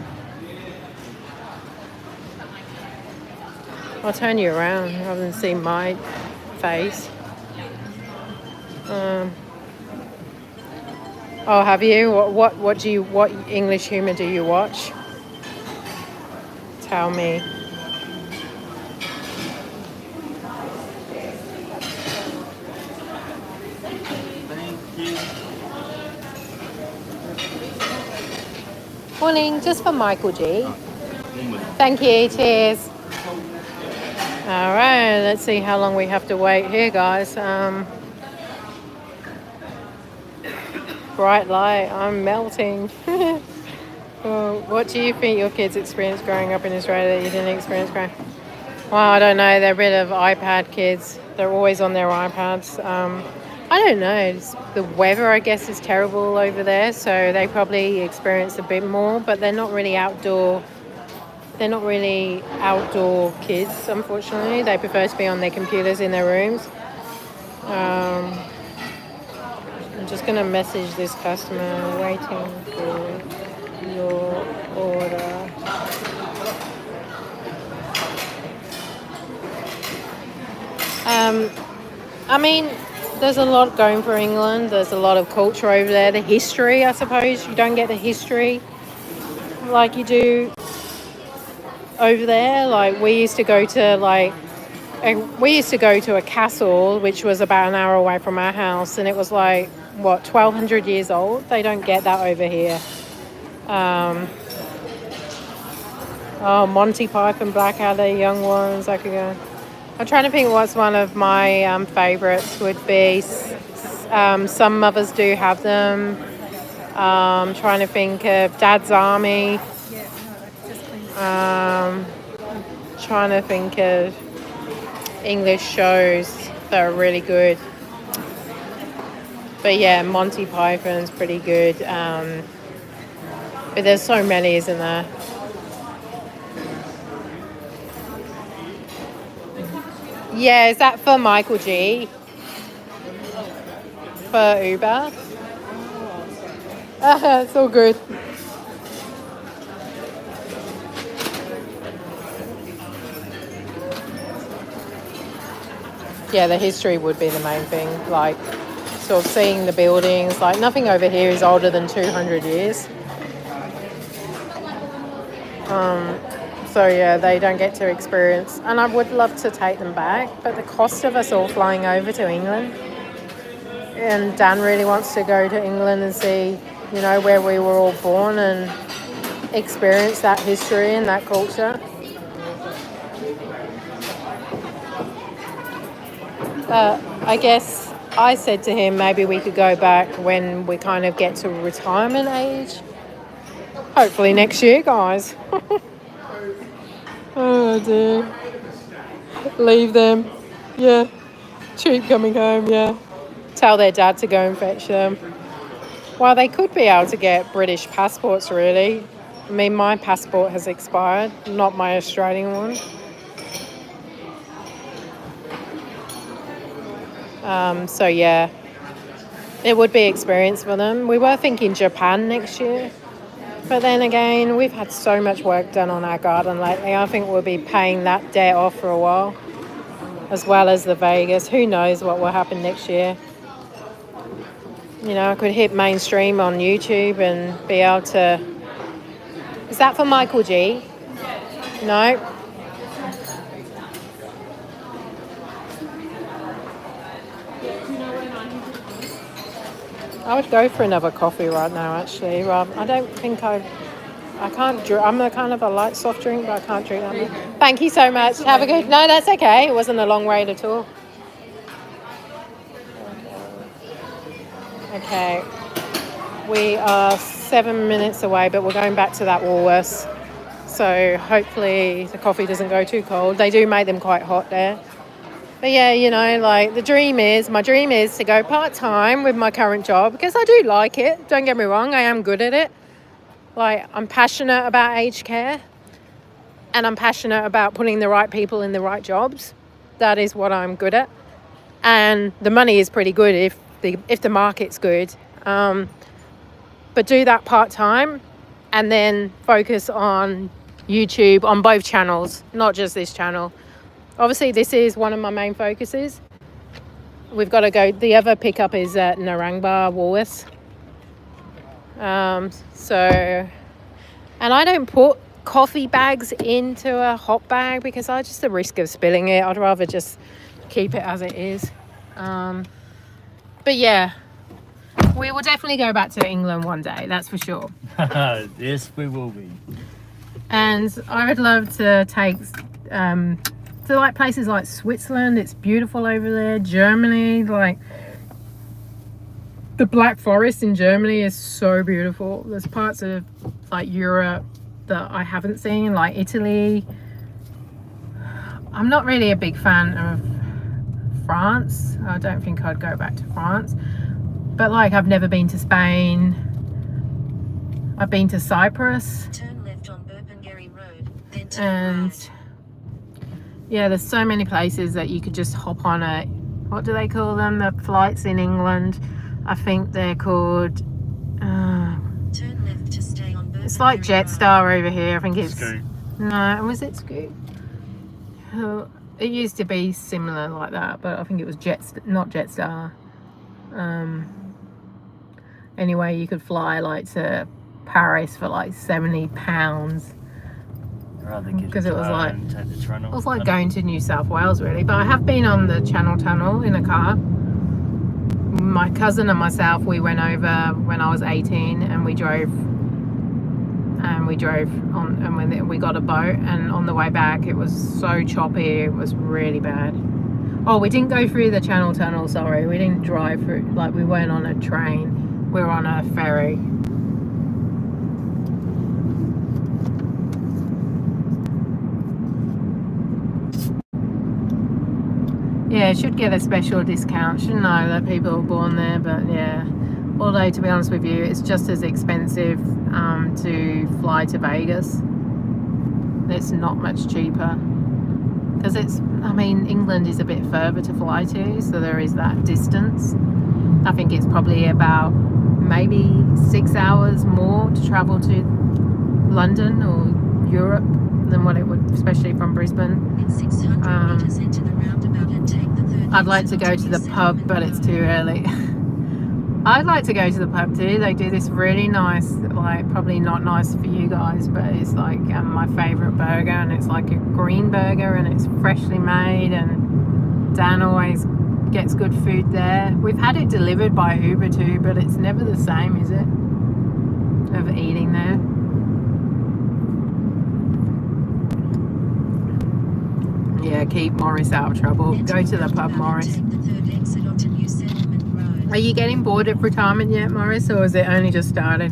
A: I'll turn you around rather than see my face. Oh, have you? What English humour do you watch? Tell me. Morning, just for Michael G. Thank you, cheers. All right, let's see how long we have to wait here, guys. Bright light, I'm melting. Well, what do you think your kids experienced growing up in Australia that you didn't experience growing? Well, I don't know. They're a bit of iPad kids. They're always on their iPads. I don't know. The weather, I guess, is terrible over there, so they probably experience a bit more. But they're not really outdoor. They're not really outdoor kids, unfortunately. They prefer to be on their computers in their rooms. I'm just going to message this customer, waiting for your order. I mean, there's a lot going for England. There's a lot of culture over there. The history, I suppose. You don't get the history like you do over there. Like we used to go to a castle which was about an hour away from our house, and it was like 1,200 years old. They don't get that over here. Monty Python, Blackadder, Young Ones. I could go. I'm trying to think what's one of my favourites would be. Some mothers do have them. Trying to think of Dad's Army. Trying to think of English shows that are really good. But yeah, Monty Python's pretty good. But there's so many, isn't there? Yeah, is that for Michael G? For Uber? It's all good. Yeah, the history would be the main thing. Like, sort of seeing the buildings. Like, nothing over here is older than 200 years. So yeah, they don't get to experience, and I would love to take them back, but the cost of us all flying over to England, and Dan really wants to go to England and see, where we were all born and experience that history and that culture. I guess I said to him maybe we could go back when we kind of get to retirement age. Hopefully next year, guys. Oh dear. Leave them. Yeah. Cheap coming home, yeah. Tell their dad to go and fetch them. Well, they could be able to get British passports, really. I mean, my passport has expired, not my Australian one. So yeah, it would be experience for them. We were thinking Japan next year. But then again, we've had so much work done on our garden lately. I think we'll be paying that debt off for a while, as well as the Vegas. Who knows what will happen next year? You know, I could hit mainstream on YouTube and be able to... Is that for Michael G? No? I would go for another coffee right now, actually. I don't think I can't drink. I'm a kind of a light soft drink, but I can't drink that much. Thank you so much. Have a good... No, that's okay. It wasn't a long wait at all. Okay. We are 7 minutes away, but we're going back to that Woolworths. So hopefully the coffee doesn't go too cold. They do make them quite hot there. But yeah, you know, like my dream is to go part-time with my current job, because I do like it. Don't get me wrong, I am good at it. Like, I'm passionate about aged care, and I'm passionate about putting the right people in the right jobs. That is what I'm good at. And the money is pretty good if the market's good. But do that part-time and then focus on YouTube on both channels, not just this channel. Obviously, this is one of my main focuses. We've got to go. The other pickup is at Narangba Woolworths. And I don't put coffee bags into a hot bag because the risk of spilling it. I'd rather just keep it as it is. But yeah, we will definitely go back to England one day. That's for sure.
B: Yes, we will be.
A: And I would love to take to like places like Switzerland. It's beautiful over there. Germany, like the Black Forest in Germany is so beautiful. There's parts of like Europe that I haven't seen, like Italy. I'm not really a big fan of France. I don't think I'd go back to France. But like, I've never been to Spain. I've been to Cyprus.
C: Turn left on Burpengary Road, then turn
A: And
C: right.
A: yeah, there's so many places that you could just hop on a, what do they call them? The flights in England. I think they're called,
C: Turn left to stay on Burpengary
A: it's like
C: Road.
A: Jetstar over here. I think it's,
B: Scoot.
A: no, was it Scoot? Oh, it used to be similar like that, but I think it was not Jetstar. Anyway, you could fly like to Paris for like £70. Because it was like, it was like going to New South Wales really. But I have been on the Channel Tunnel in a car. My cousin and myself, we went over when I was 18 and we drove on, and when we got a boat, and on the way back it was so choppy, it was really bad. Oh, we didn't go through the Channel Tunnel, sorry. We didn't drive through, like we weren't on a train, we were on a ferry. Yeah, it should get a special discount. Shouldn't know that people are born there, but yeah. Although, to be honest with you, it's just as expensive to fly to Vegas. It's not much cheaper. Because England is a bit further to fly to, so there is that distance. I think it's probably about maybe 6 hours more to travel to London or Europe than what it would, especially from Brisbane.
C: In 600 meters into the roundabout and take the third
A: I'd like to
C: exit
A: go
C: onto
A: to
C: New
A: the pub,
C: Settlement
A: but it's
C: Road.
A: too early. I'd like to go to the pub too. They do this really nice, like probably not nice for you guys, but it's like my favourite burger, and it's like a green burger and it's freshly made, and Dan always gets good food there. We've had it delivered by Uber too, but it's never the same, is it? Of eating there. Yeah, keep Morris out of trouble.
C: Enter
A: Go to the pub,
C: roundabout and
A: Morris.
C: take the third exit onto New Settlement Road.
A: Are you getting bored of retirement yet, Morris, or is it only just started?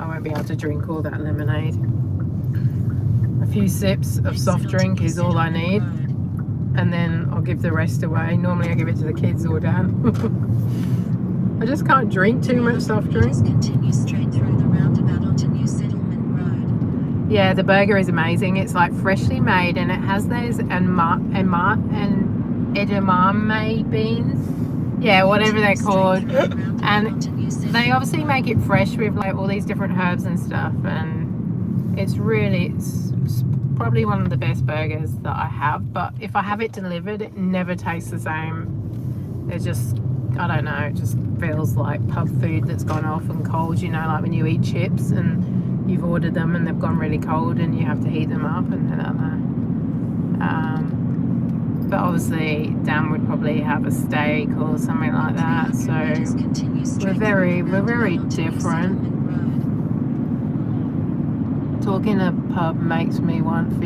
A: I won't be able to drink all that lemonade. A few sips of
C: Exit
A: soft
C: onto
A: drink
C: New
A: is all I
C: Settlement
A: need,
C: Road.
A: and then I'll give the rest away. Normally I give it to the kids or Dan. I just can't drink too much soft drink.
C: Just continue straight through the roundabout onto New Settlement Road.
A: Yeah, the burger is amazing. It's like freshly made, and it has those and edamame beans. Yeah, whatever they're
C: Continue
A: called.
C: straight through the roundabout
A: And
C: onto New
A: they
C: Settlement
A: obviously
C: Road.
A: make it fresh with like all these different herbs and stuff, and it's probably one of the best burgers that I have. But if I have it delivered, it never tastes the same. It just, I don't know, it just feels like pub food that's gone off and cold, you know, like when you eat chips and you've ordered them and they've gone really cold and you have to heat them up, and I don't know. But obviously Dan would probably have a steak or something like that, so we're very different. Talking of pub makes me want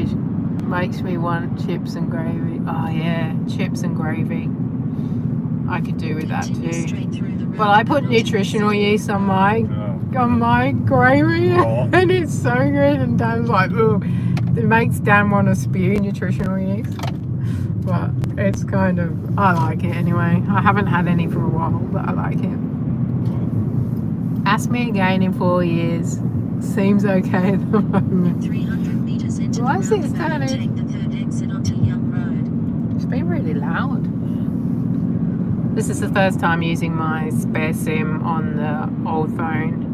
A: chips and gravy. Oh yeah, chips and gravy. I could do with that too. Well, I put nutritional yeast on my gravy,
B: Oh.
A: and it's so good. And Dan's like, oh, it makes Dan want to spew nutritional yeast. But it's kind of, I like it anyway. I haven't had any for a while, but I like it. Ask me again in 4 years. Seems okay at the moment.
C: 300 meters into
A: Why is
C: the
A: it
C: roundabout,
A: started?
C: take the third exit onto Young Road.
A: It's been really loud. This is the first time using my spare SIM on the old phone,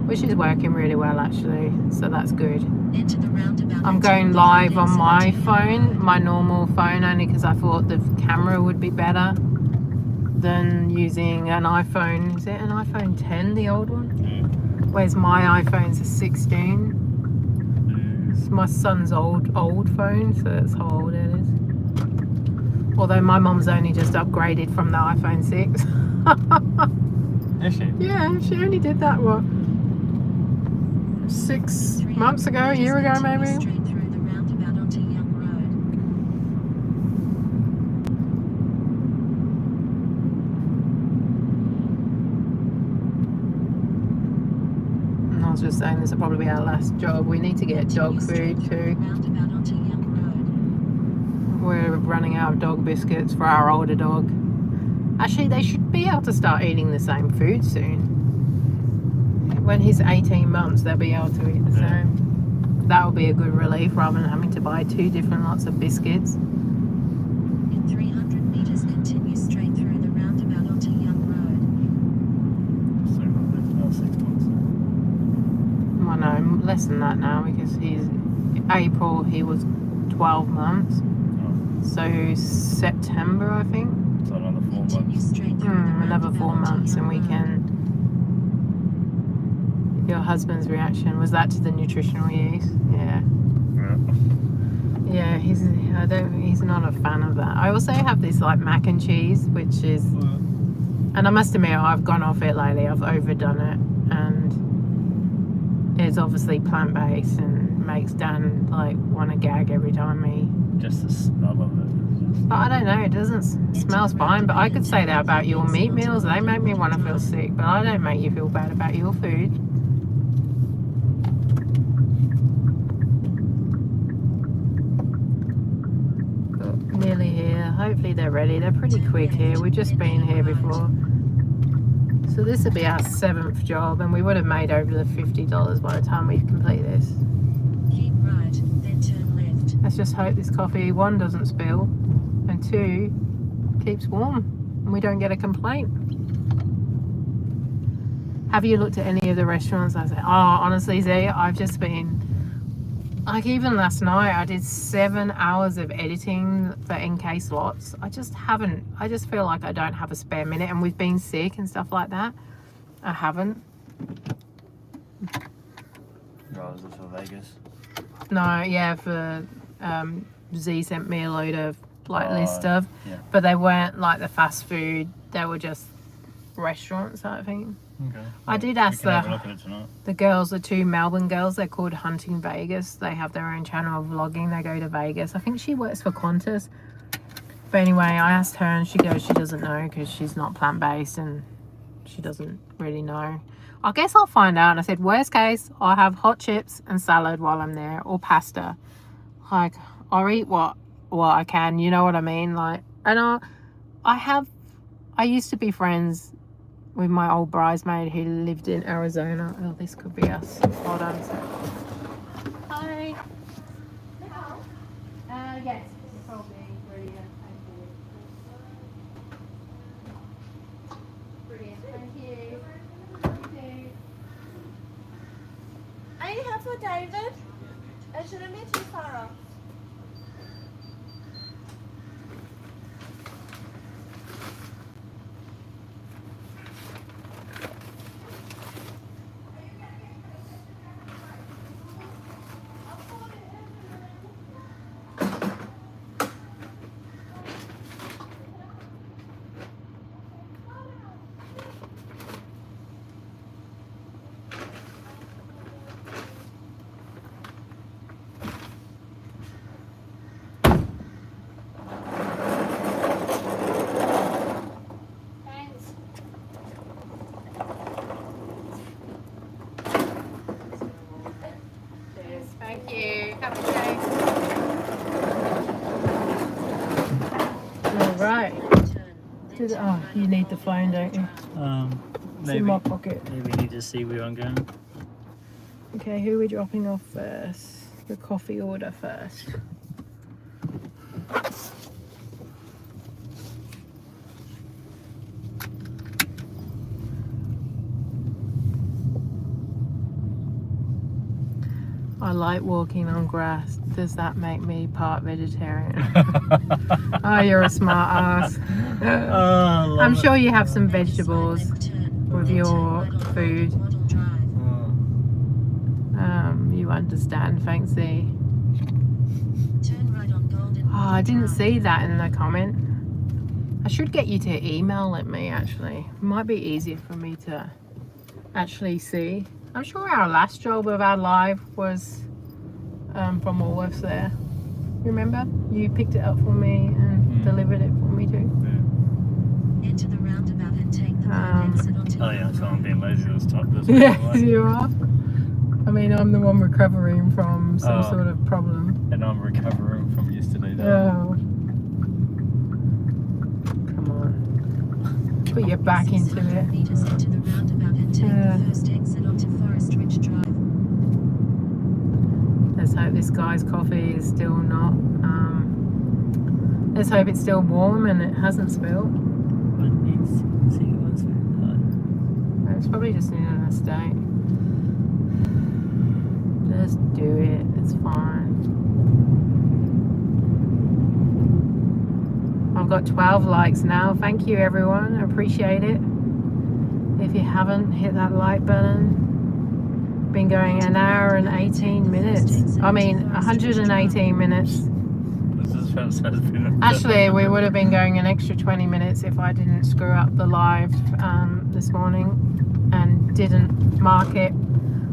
A: which is working really well actually, so that's good.
C: Enter the roundabout.
A: I'm
C: and
A: going
C: take the
A: live
C: third
A: on
C: exit
A: my
C: onto Young
A: phone,
C: Road.
A: my normal phone, only because I thought the camera would be better than using an iPhone. Is it an iPhone 10, the old one? Whereas my iPhone's a 16. It's my son's old phone, so that's how old it is. Although my mom's only just upgraded from the iPhone 6.
B: Is she?
A: Yeah, she only did that, what, 6 months ago, a year ago maybe?
C: Straight through the roundabout onto Young Road.
A: And I was just saying this will probably be our last job. We need to get dog
C: Continue straight
A: food
C: through
A: too.
C: the roundabout onto Young Road.
A: We're running out of dog biscuits for our older dog. Actually, they should be able to start eating the same food soon. When he's 18 months, they'll be able to eat the same. That will be a good relief rather than having to buy 2 different lots of biscuits.
C: In 300 meters, continue straight through the roundabout onto Young Road.
B: So about 6 months.
A: Well, no, less than that now because April he was 12 months. So September, I think.
B: So another 4
C: Continue
B: months.
C: straight through the
A: Another 4
C: roundabout onto
A: months and
C: Young
A: we
C: Road.
A: can. Your husband's reaction was that to the nutritional yeast? Yeah. Yeah, he's not a fan of that. I also have this like mac and cheese, which is, and I must admit I've gone off it lately. I've overdone it, and it's obviously plant based and makes Dan like want to gag every time he.
B: Just the smell of it.
A: But I don't know. It doesn't smells fine. But I could say that about your meat meals. They make me want to feel sick, but I don't make you feel bad about your food. Nearly here. Hopefully they're ready. They're pretty quick here. We've just been here before. So this will be our 7th job and we would have made over the $50 by the time we complete this.
C: Keep right, then turn left.
A: Let's just hope this coffee, 1, doesn't spill, and 2, keeps warm and we don't get a complaint. Have you looked at any of the restaurants? I said, oh, honestly, Z, I've just been, like even last night, I did 7 hours of editing for NK slots. I just feel like I don't have a spare minute, and we've been sick and stuff like that. I haven't.
B: Oh, is it for Vegas?
A: No, yeah, for Z sent me a load of like list of,
B: yeah.
A: but they weren't like the fast food. They were just restaurants, I think.
B: Okay.
A: I did ask
B: we can have a look at it tonight.
A: the girls, the 2 Melbourne girls, they're called Hunting Vegas. They have their own channel of vlogging. They go to Vegas. I think she works for Qantas. But anyway, I asked her and she goes she doesn't know because she's not plant-based and she doesn't really know. I guess I'll find out. And I said, worst case, I'll have hot chips and salad while I'm there, or pasta. Like, I'll eat what I can, you know what I mean? Like, and I used to be friends with my old bridesmaid who lived in Arizona. Oh, this could be us. Hold on a sec. Hi. Yes, probably brilliant. Thank you.
D: Thank you. Are you here for David? It shouldn't be too far off.
A: Thank you. Have a day. All right. Oh, you need the phone, don't you? It's in my pocket.
B: Maybe we need to see where I'm going.
A: Okay, who are we dropping off first? The coffee order first. I like walking on grass. Does that make me part vegetarian? Oh, you're a smart ass.
B: Oh,
A: I'm sure you have some vegetables with your food. You understand, Fancy.
C: Turn right on Golden.
A: Oh, I didn't see that in the comment. I should get you to email it me, actually. It might be easier for me to actually see. I'm sure our last job of our live was from Woolworths there. Remember? You picked it up for me and delivered it for me too.
C: Enter the roundabout and take the third exit onto
B: Oh yeah, so I'm
C: Ridealong.
B: being lazy this time. This
A: Yes, you are. I mean, I'm the one recovering from some
B: Oh.
A: sort of problem.
B: And I'm recovering from yesterday.
A: Oh. Come on. Put your back into
C: 600
A: it.
C: meters into the roundabout and take
A: Yeah.
C: the first exit onto Forest Ridge Drive.
A: Let's hope this guy's coffee is still not. Let's hope it's still warm and it hasn't spilled. It's probably just in an estate. Just do it. It's fine. I've got 12 likes now. Thank you, everyone. I appreciate it. If you haven't, hit that like button. Been going an hour and 18 minutes. I mean, 118 minutes. Actually, we would have been going an extra 20 minutes if I didn't screw up the live this morning and didn't mark it.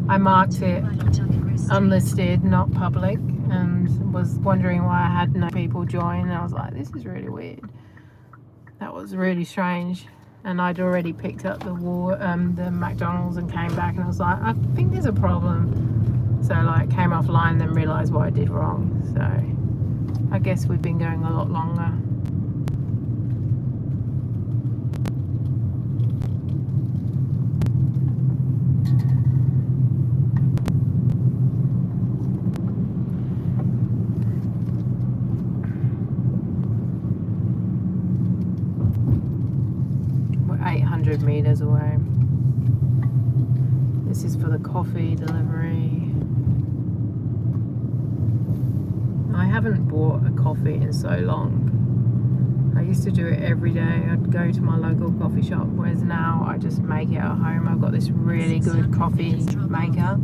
A: I marked it
C: Right on Tucker Street.
A: unlisted, not public, and was wondering why I had no people join. And I was like, this is really weird. That was really strange. And I'd already picked up the McDonald's and came back, and I was like, I think there's a problem. So like came offline, then realised what I did wrong. So I guess we've been going a lot longer. We're 800 meters away. This is for the coffee delivery. I haven't bought a coffee in so long. I used to do it every day. I'd go to my local coffee shop, whereas now I just make it at home. I've got this really good coffee maker,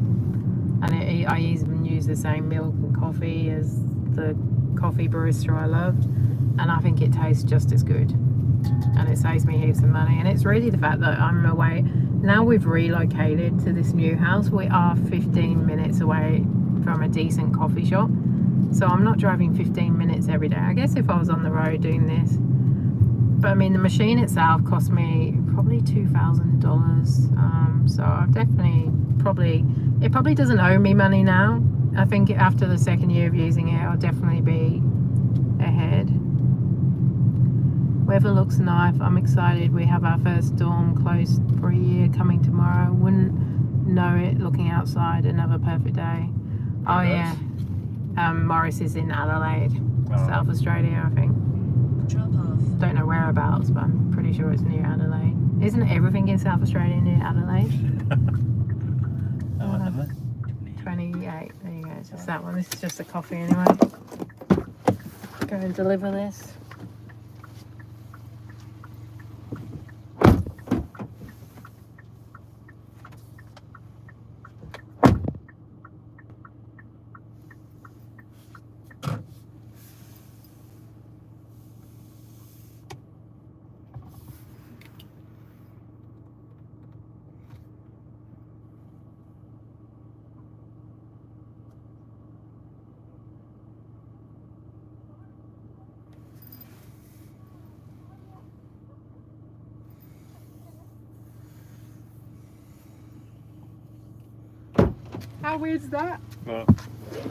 A: and I even use the same milk and coffee as the coffee barista I loved, and I think it tastes just as good, and it saves me heaps of money. And it's really the fact that I'm away. Now we've relocated to this new house. We are 15 minutes away from a decent coffee shop. So I'm not driving 15 minutes every day. I guess if I was on the road doing this. But I mean, the machine itself cost me probably $2,000. So I've definitely it probably doesn't owe me money now. I think after the second year of using it, I'll definitely be ahead. Weather looks nice. I'm excited. We have our first dorm closed for a year coming tomorrow. Wouldn't know it looking outside. Another perfect day. Oh yeah. Morris is in Adelaide, South Australia, I think.
C: drop-off.
A: Don't know whereabouts, but I'm pretty sure it's near Adelaide. Isn't everything in South Australia near Adelaide?
B: How much is it?
A: 28. There you go. It's just that one. This is just a coffee anyway. Go and deliver this. How weird's that?
B: Well,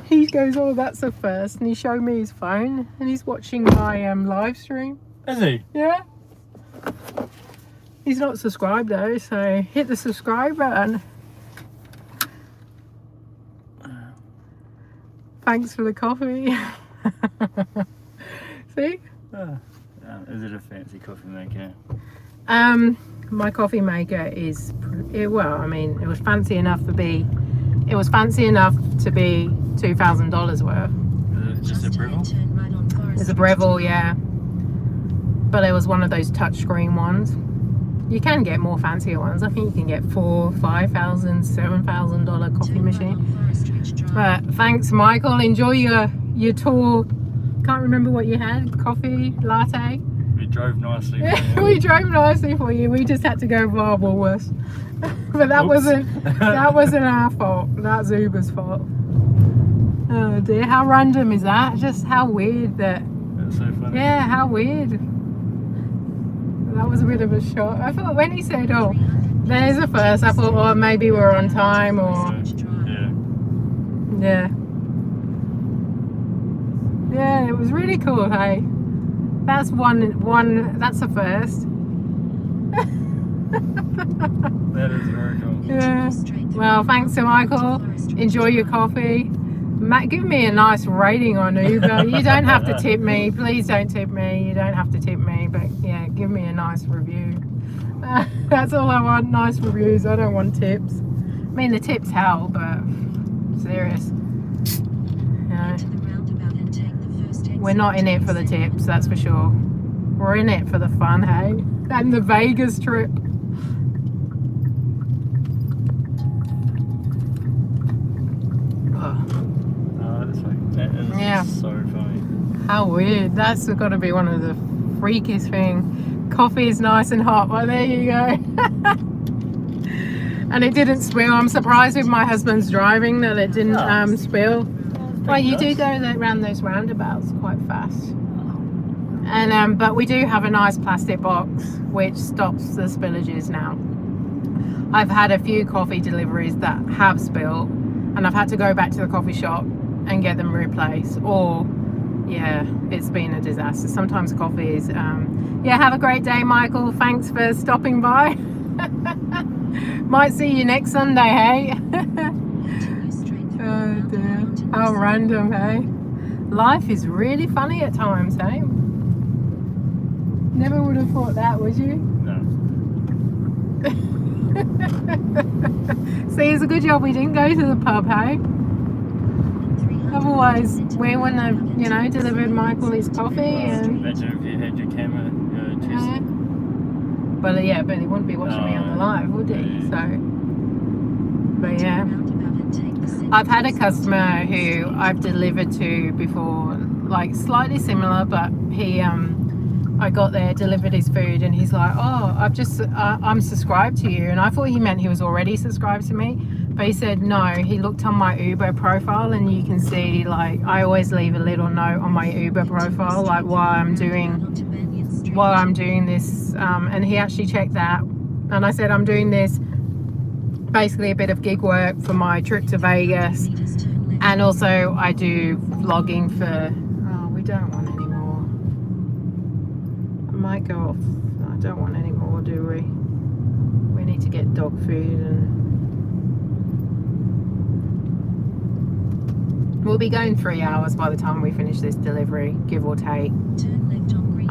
A: He goes, oh, that's a first, and he showed me his phone, and he's watching my live stream.
B: is he?
A: Yeah. He's not subscribed though, so hit the subscribe button. Thanks for the coffee. See?
B: Is it a fancy coffee maker?
A: My coffee maker is, well, I mean, it was fancy enough to be $2,000 worth.
B: Is it just a Breville?
C: Turn right on Forest
A: It's a
C: Street.
A: Breville, yeah. But it was one of those touchscreen ones. You can get more fancier ones. I think you can get $4,000, $5,000, $7,000 coffee
C: Turn right
A: machine.
C: on Forest Ridge Drive.
A: But thanks, Michael. Enjoy your tour. Can't remember what you had. Coffee, latte.
B: We drove nicely.
A: We drove nicely for you. We just had to go via Woolworths. But that
B: Oops.
A: wasn't our fault. That's Uber's fault. Oh dear, how random is that? Just how weird that.
B: That's so funny.
A: Yeah, how weird. That was a bit of a shock. I thought when he said, "Oh, there's a first," I thought, "Oh, maybe we're on time," or
B: Yeah.
A: yeah, it was really cool. Hey, that's one. That's a first.
B: That is very cool.
A: Yeah. Well, thanks to Michael. Enjoy your coffee. Matt, give me a nice rating on Uber. You don't have to tip me. Please don't tip me. You don't have to tip me. But yeah, give me a nice review. That's all I want. Nice reviews. I don't want tips. I mean, the tips help, but serious. You know,
C: To the roundabout and take the first exit
A: we're not in it for the tips, that's for sure. We're in it for the fun, hey? And the Vegas trip.
B: That is
A: Yeah.
B: so funny.
A: How weird. That's got to be one of the freakiest things. Coffee is nice and hot. Well, there you go. And it didn't spill. I'm surprised with my husband's driving that it didn't spill. Well, you do go around those roundabouts quite fast. And but we do have a nice plastic box which stops the spillages now. I've had a few coffee deliveries that have spilled, and I've had to go back to the coffee shop and get them replaced, or yeah, it's been a disaster. Sometimes coffee is yeah, have a great day, Michael. Thanks for stopping by. Might see you next Sunday, hey?
C: Continue straight through the
A: Oh
C: roundabout
A: dear,
C: onto
A: how
C: New
A: random, hey? Life is really funny at times, hey? Never would have thought that, would you?
B: No.
A: See, it's a good job we didn't go to the pub, hey? Otherwise, we wouldn't have, you know, delivered Michael his coffee and...
B: Imagine if you had your camera chest.
A: But yeah, but he wouldn't be watching me on the live, would he? So, but yeah. I've had a customer who I've delivered to before, like slightly similar, but he, I got there, delivered his food, and he's like, oh, I'm subscribed to you. And I thought he meant he was already subscribed to me. But he said no, he looked on my Uber profile, and you can see, like, I always leave a little note on my Uber profile, like while I'm doing this, and he actually checked that, and I said I'm doing this basically a bit of gig work for my trip to Vegas, and also I do vlogging for, oh, we don't want any more. I might go off. I don't want any more, do we? We need to get dog food, and we'll be going 3 hours by the time we finish this delivery, give or take.
C: Turn left on Green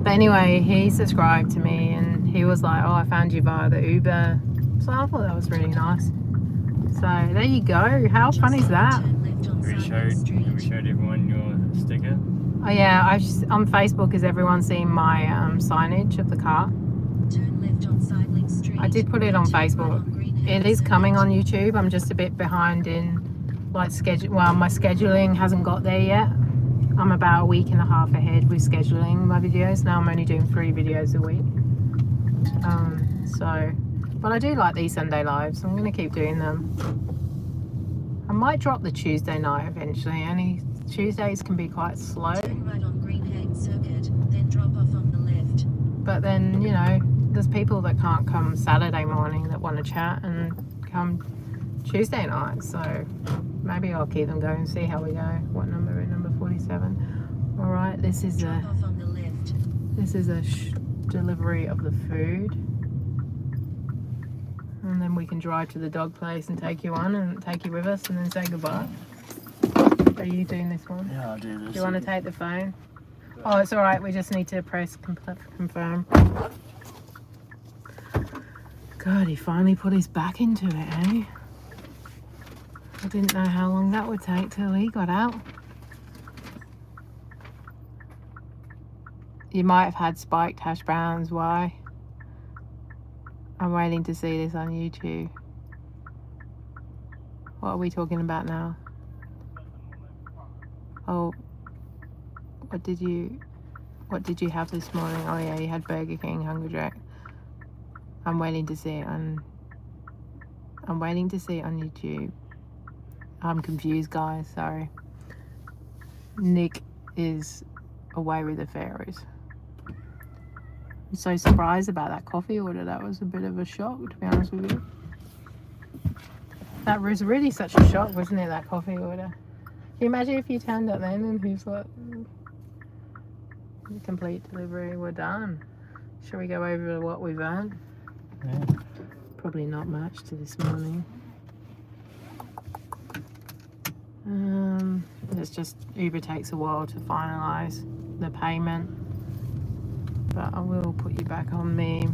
A: But anyway, he subscribed to me and he was like, oh, I found you via the Uber. So I thought that was really nice. So there you go. How fun is that?
B: Have we showed everyone your sticker?
A: Oh yeah, on Facebook, is everyone seeing my signage of the car? I did put it on Facebook. It is coming on YouTube. I'm just a bit behind in like schedule. Well, my scheduling hasn't got there yet. I'm about a week and a half ahead with scheduling my videos. Now I'm only doing 3 videos a week. But I do like these Sunday lives. I'm going to keep doing them. I might drop the Tuesday night eventually. Only Tuesdays can be quite slow.
C: Turn right on Greenhaven Circuit, then drop off on the left.
A: But then, you know, there's people that can't come Saturday morning that want to chat and come Tuesday night. So maybe I'll keep them going and see how we go. What number? Number 47. All right, this is
C: Drop off on the left.
A: This is a delivery of the food. And then we can drive to the dog place and take you on and take you with us and then say goodbye. Are you doing this one?
B: Yeah, I'll do this.
A: Do you want to take the phone? Oh, it's all right. We just need to press confirm. God, he finally put his back into it, eh? I didn't know how long that would take till he got out. You might have had spiked hash browns. Why? I'm waiting to see this on YouTube. What are we talking about now? Oh, what did you have this morning? Oh yeah, you had Burger King Hungry Jack. I'm waiting to see it on YouTube. I'm confused, guys, sorry. Nick is away with the fairies. I'm so surprised about that coffee order. That was a bit of a shock, to be honest with you. That was really such a shock, wasn't it, that coffee order? Can you imagine if you turned up then and he's like, complete delivery, we're done. Shall we go over what we've earned?
B: Yeah.
A: Probably not much to this morning. It's just Uber takes a while to finalise the payment. But I will put you back on me.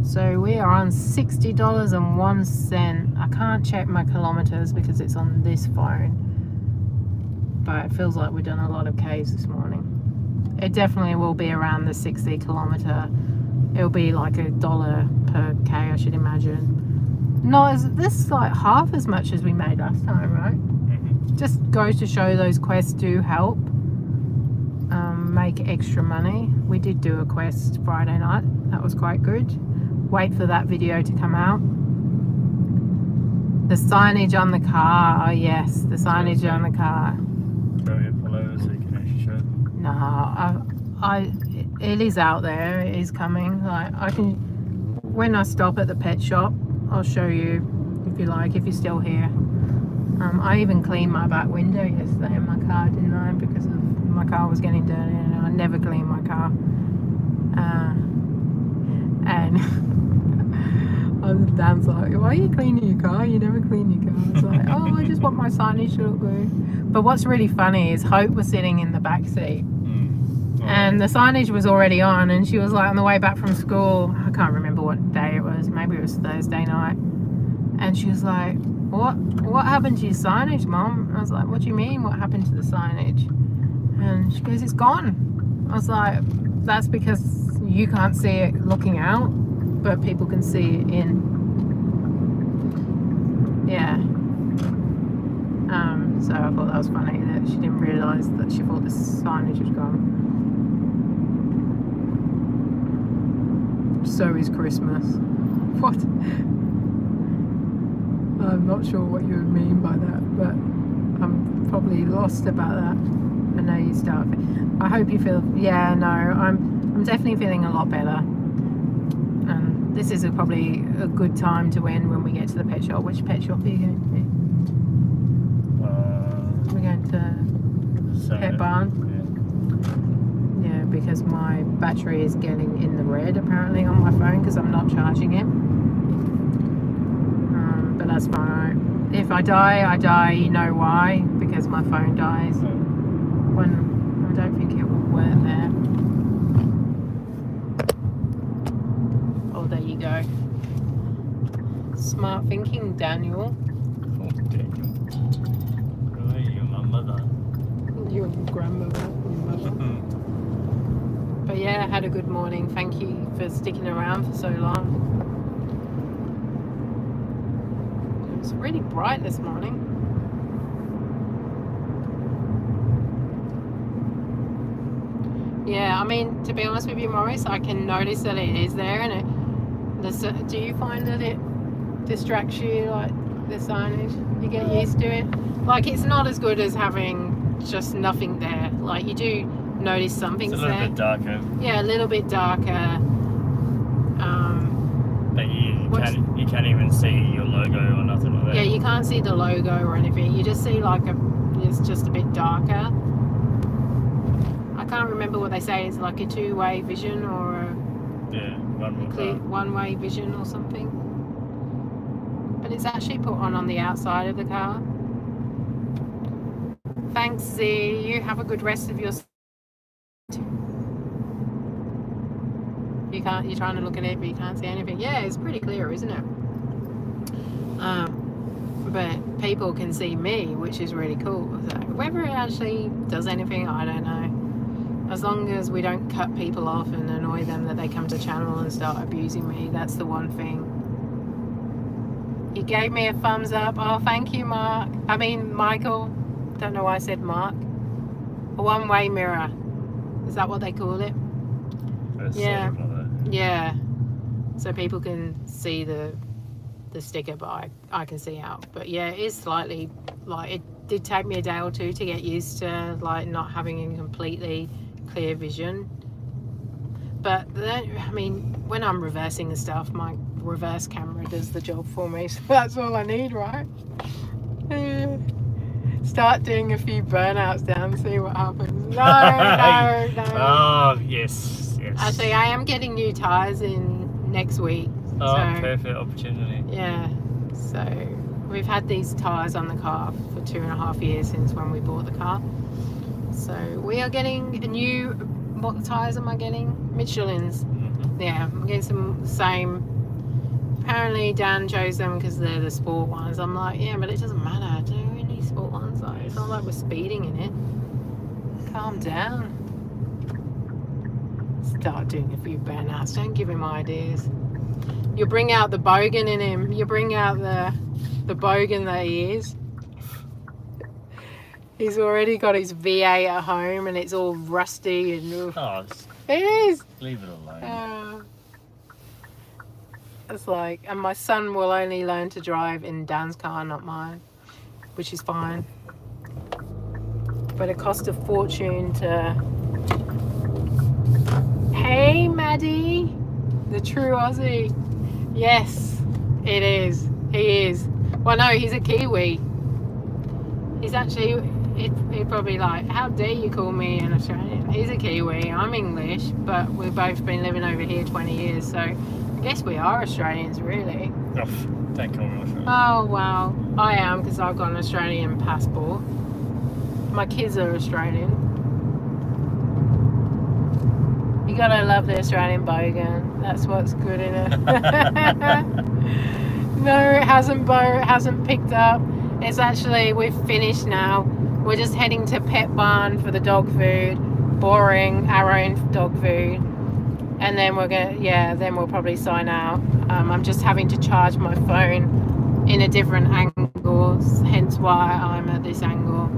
A: So we are on $60.01. I can't check my kilometres because it's on this phone. But it feels like we've done a lot of Ks this morning. It definitely will be around the 60 kilometre. It'll be like $1 per K, I should imagine. No, this is like half as much as we made last time, right? Just goes to show those quests do help make extra money. We did do a quest Friday night. That was quite good. Wait for that video to come out. The signage on the car. Oh yes, the signage on the car.
B: Show it below so you can actually show it.
A: No, it is out there. It is coming. Like I can, when I stop at the pet shop, I'll show you if you like. If you're still here. I even cleaned my back window yesterday in my car, didn't I? Because my car was getting dirty and I never clean my car. And Dan's like, why are you cleaning your car? You never clean your car. I was like, oh, I just want my signage to look good. But what's really funny is Hope was sitting in the back seat. And the signage was already on and she was like on the way back from school. I can't remember what day it was. Maybe it was Thursday night. And she was like, what happened to your signage, Mom? I was like, what do you mean, what happened to the signage? And she goes, it's gone. I was like, that's because you can't see it looking out, but people can see it in. Yeah. So I thought that was funny that she didn't realise that she thought the signage was gone. So is Christmas. What? I'm not sure what you would mean by that, but I'm probably lost about that. I know you start. I hope you feel. Yeah, no, I'm definitely feeling a lot better. And this is probably a good time to end when we get to the pet shop. Which pet shop are you going to? We're going to Pet Barn. Yeah, because my battery is getting in the red apparently on my phone because I'm not charging it. But that's fine. If I die, I die. You know why? case my phone dies. When I don't think it will work there. Oh, there you go. Smart thinking, Daniel.
B: Oh, Daniel. You're my mother.
A: Your grandmother. But yeah, I had a good morning. Thank you for sticking around for so long. It was really bright this morning. Yeah, I mean, to be honest with you, Maurice, I can notice that it is there, and do you find that it distracts you, like the signage? You get used to it? Like, it's not as good as having just nothing there. Like, you do notice something's there.
B: It's a little bit darker.
A: Yeah, a little bit darker.
B: But you can't even see your logo or nothing like that.
A: Yeah, you can't see the logo or anything. You just see like it's just a bit darker. I can't remember what they say. It's like a two-way vision or a one-way vision or something. But it's actually put on the outside of the car. Thanks, Z. You have a good rest of your. You're trying to look at it, but you can't see anything. Yeah, it's pretty clear, isn't it? But people can see me, which is really cool. So whether it actually does anything, I don't know. As long as we don't cut people off and annoy them that they come to channel and start abusing me, that's the one thing. You gave me a thumbs up. Oh, thank you, Mark. I mean, Michael. Don't know why I said Mark. A one-way mirror. Is that what they call it? Yeah.
B: Sort of like that.
A: Yeah. So people can see the sticker, but I can see out. But yeah, it is slightly, like, it did take me a day or two to get used to, like, not having a completely clear vision. But then, I mean, when I'm reversing the stuff, my reverse camera does the job for me, so that's all I need, right? Start doing a few burnouts down, see what happens. No.
B: Oh, yes.
A: Actually, I am getting new tyres in next week.
B: Oh,
A: so,
B: perfect opportunity.
A: Yeah, so we've had these tyres on the car for 2.5 years since when we bought the car. So we are getting a new, what tyres am I getting? Michelin's.
B: Mm-hmm.
A: Yeah, I'm getting some same. Apparently Dan chose them because they're the sport ones. I'm like, yeah, but it doesn't matter. Do we need sport ones? Like, it's not like we're speeding in it. Calm down. Start doing a few burnouts. Don't give him ideas. You'll bring out the bogan in him. You bring out the bogan that he is. He's already got his V8 at home and it's all rusty and.
B: Oh,
A: it is.
B: leave it alone.
A: It's like, and my son will only learn to drive in Dan's car, not mine, which is fine. But it cost a fortune to. Hey, Maddie, the true Aussie. Yes, it is. He is. Well, no, he's a Kiwi. He's actually, he'd probably like, how dare you call me an Australian? He's a Kiwi. I'm English, but we've both been living over here 20 years, so I guess we are Australians, really.
B: Oh, don't call me Australian.
A: Oh, wow. I am, because I've got an Australian passport. My kids are Australian. You gotta love the Australian bogan. That's what's good in it. No, it hasn't picked up. It's actually, we've finished now. We're just heading to Pet Barn for the dog food. Boring, our own dog food. And then then we'll probably sign out. I'm just having to charge my phone in a different angle, hence why I'm at this angle.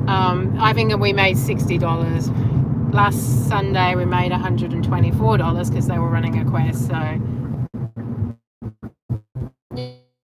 A: I think that we made $60. Last Sunday we made $124 because they were running a quest, so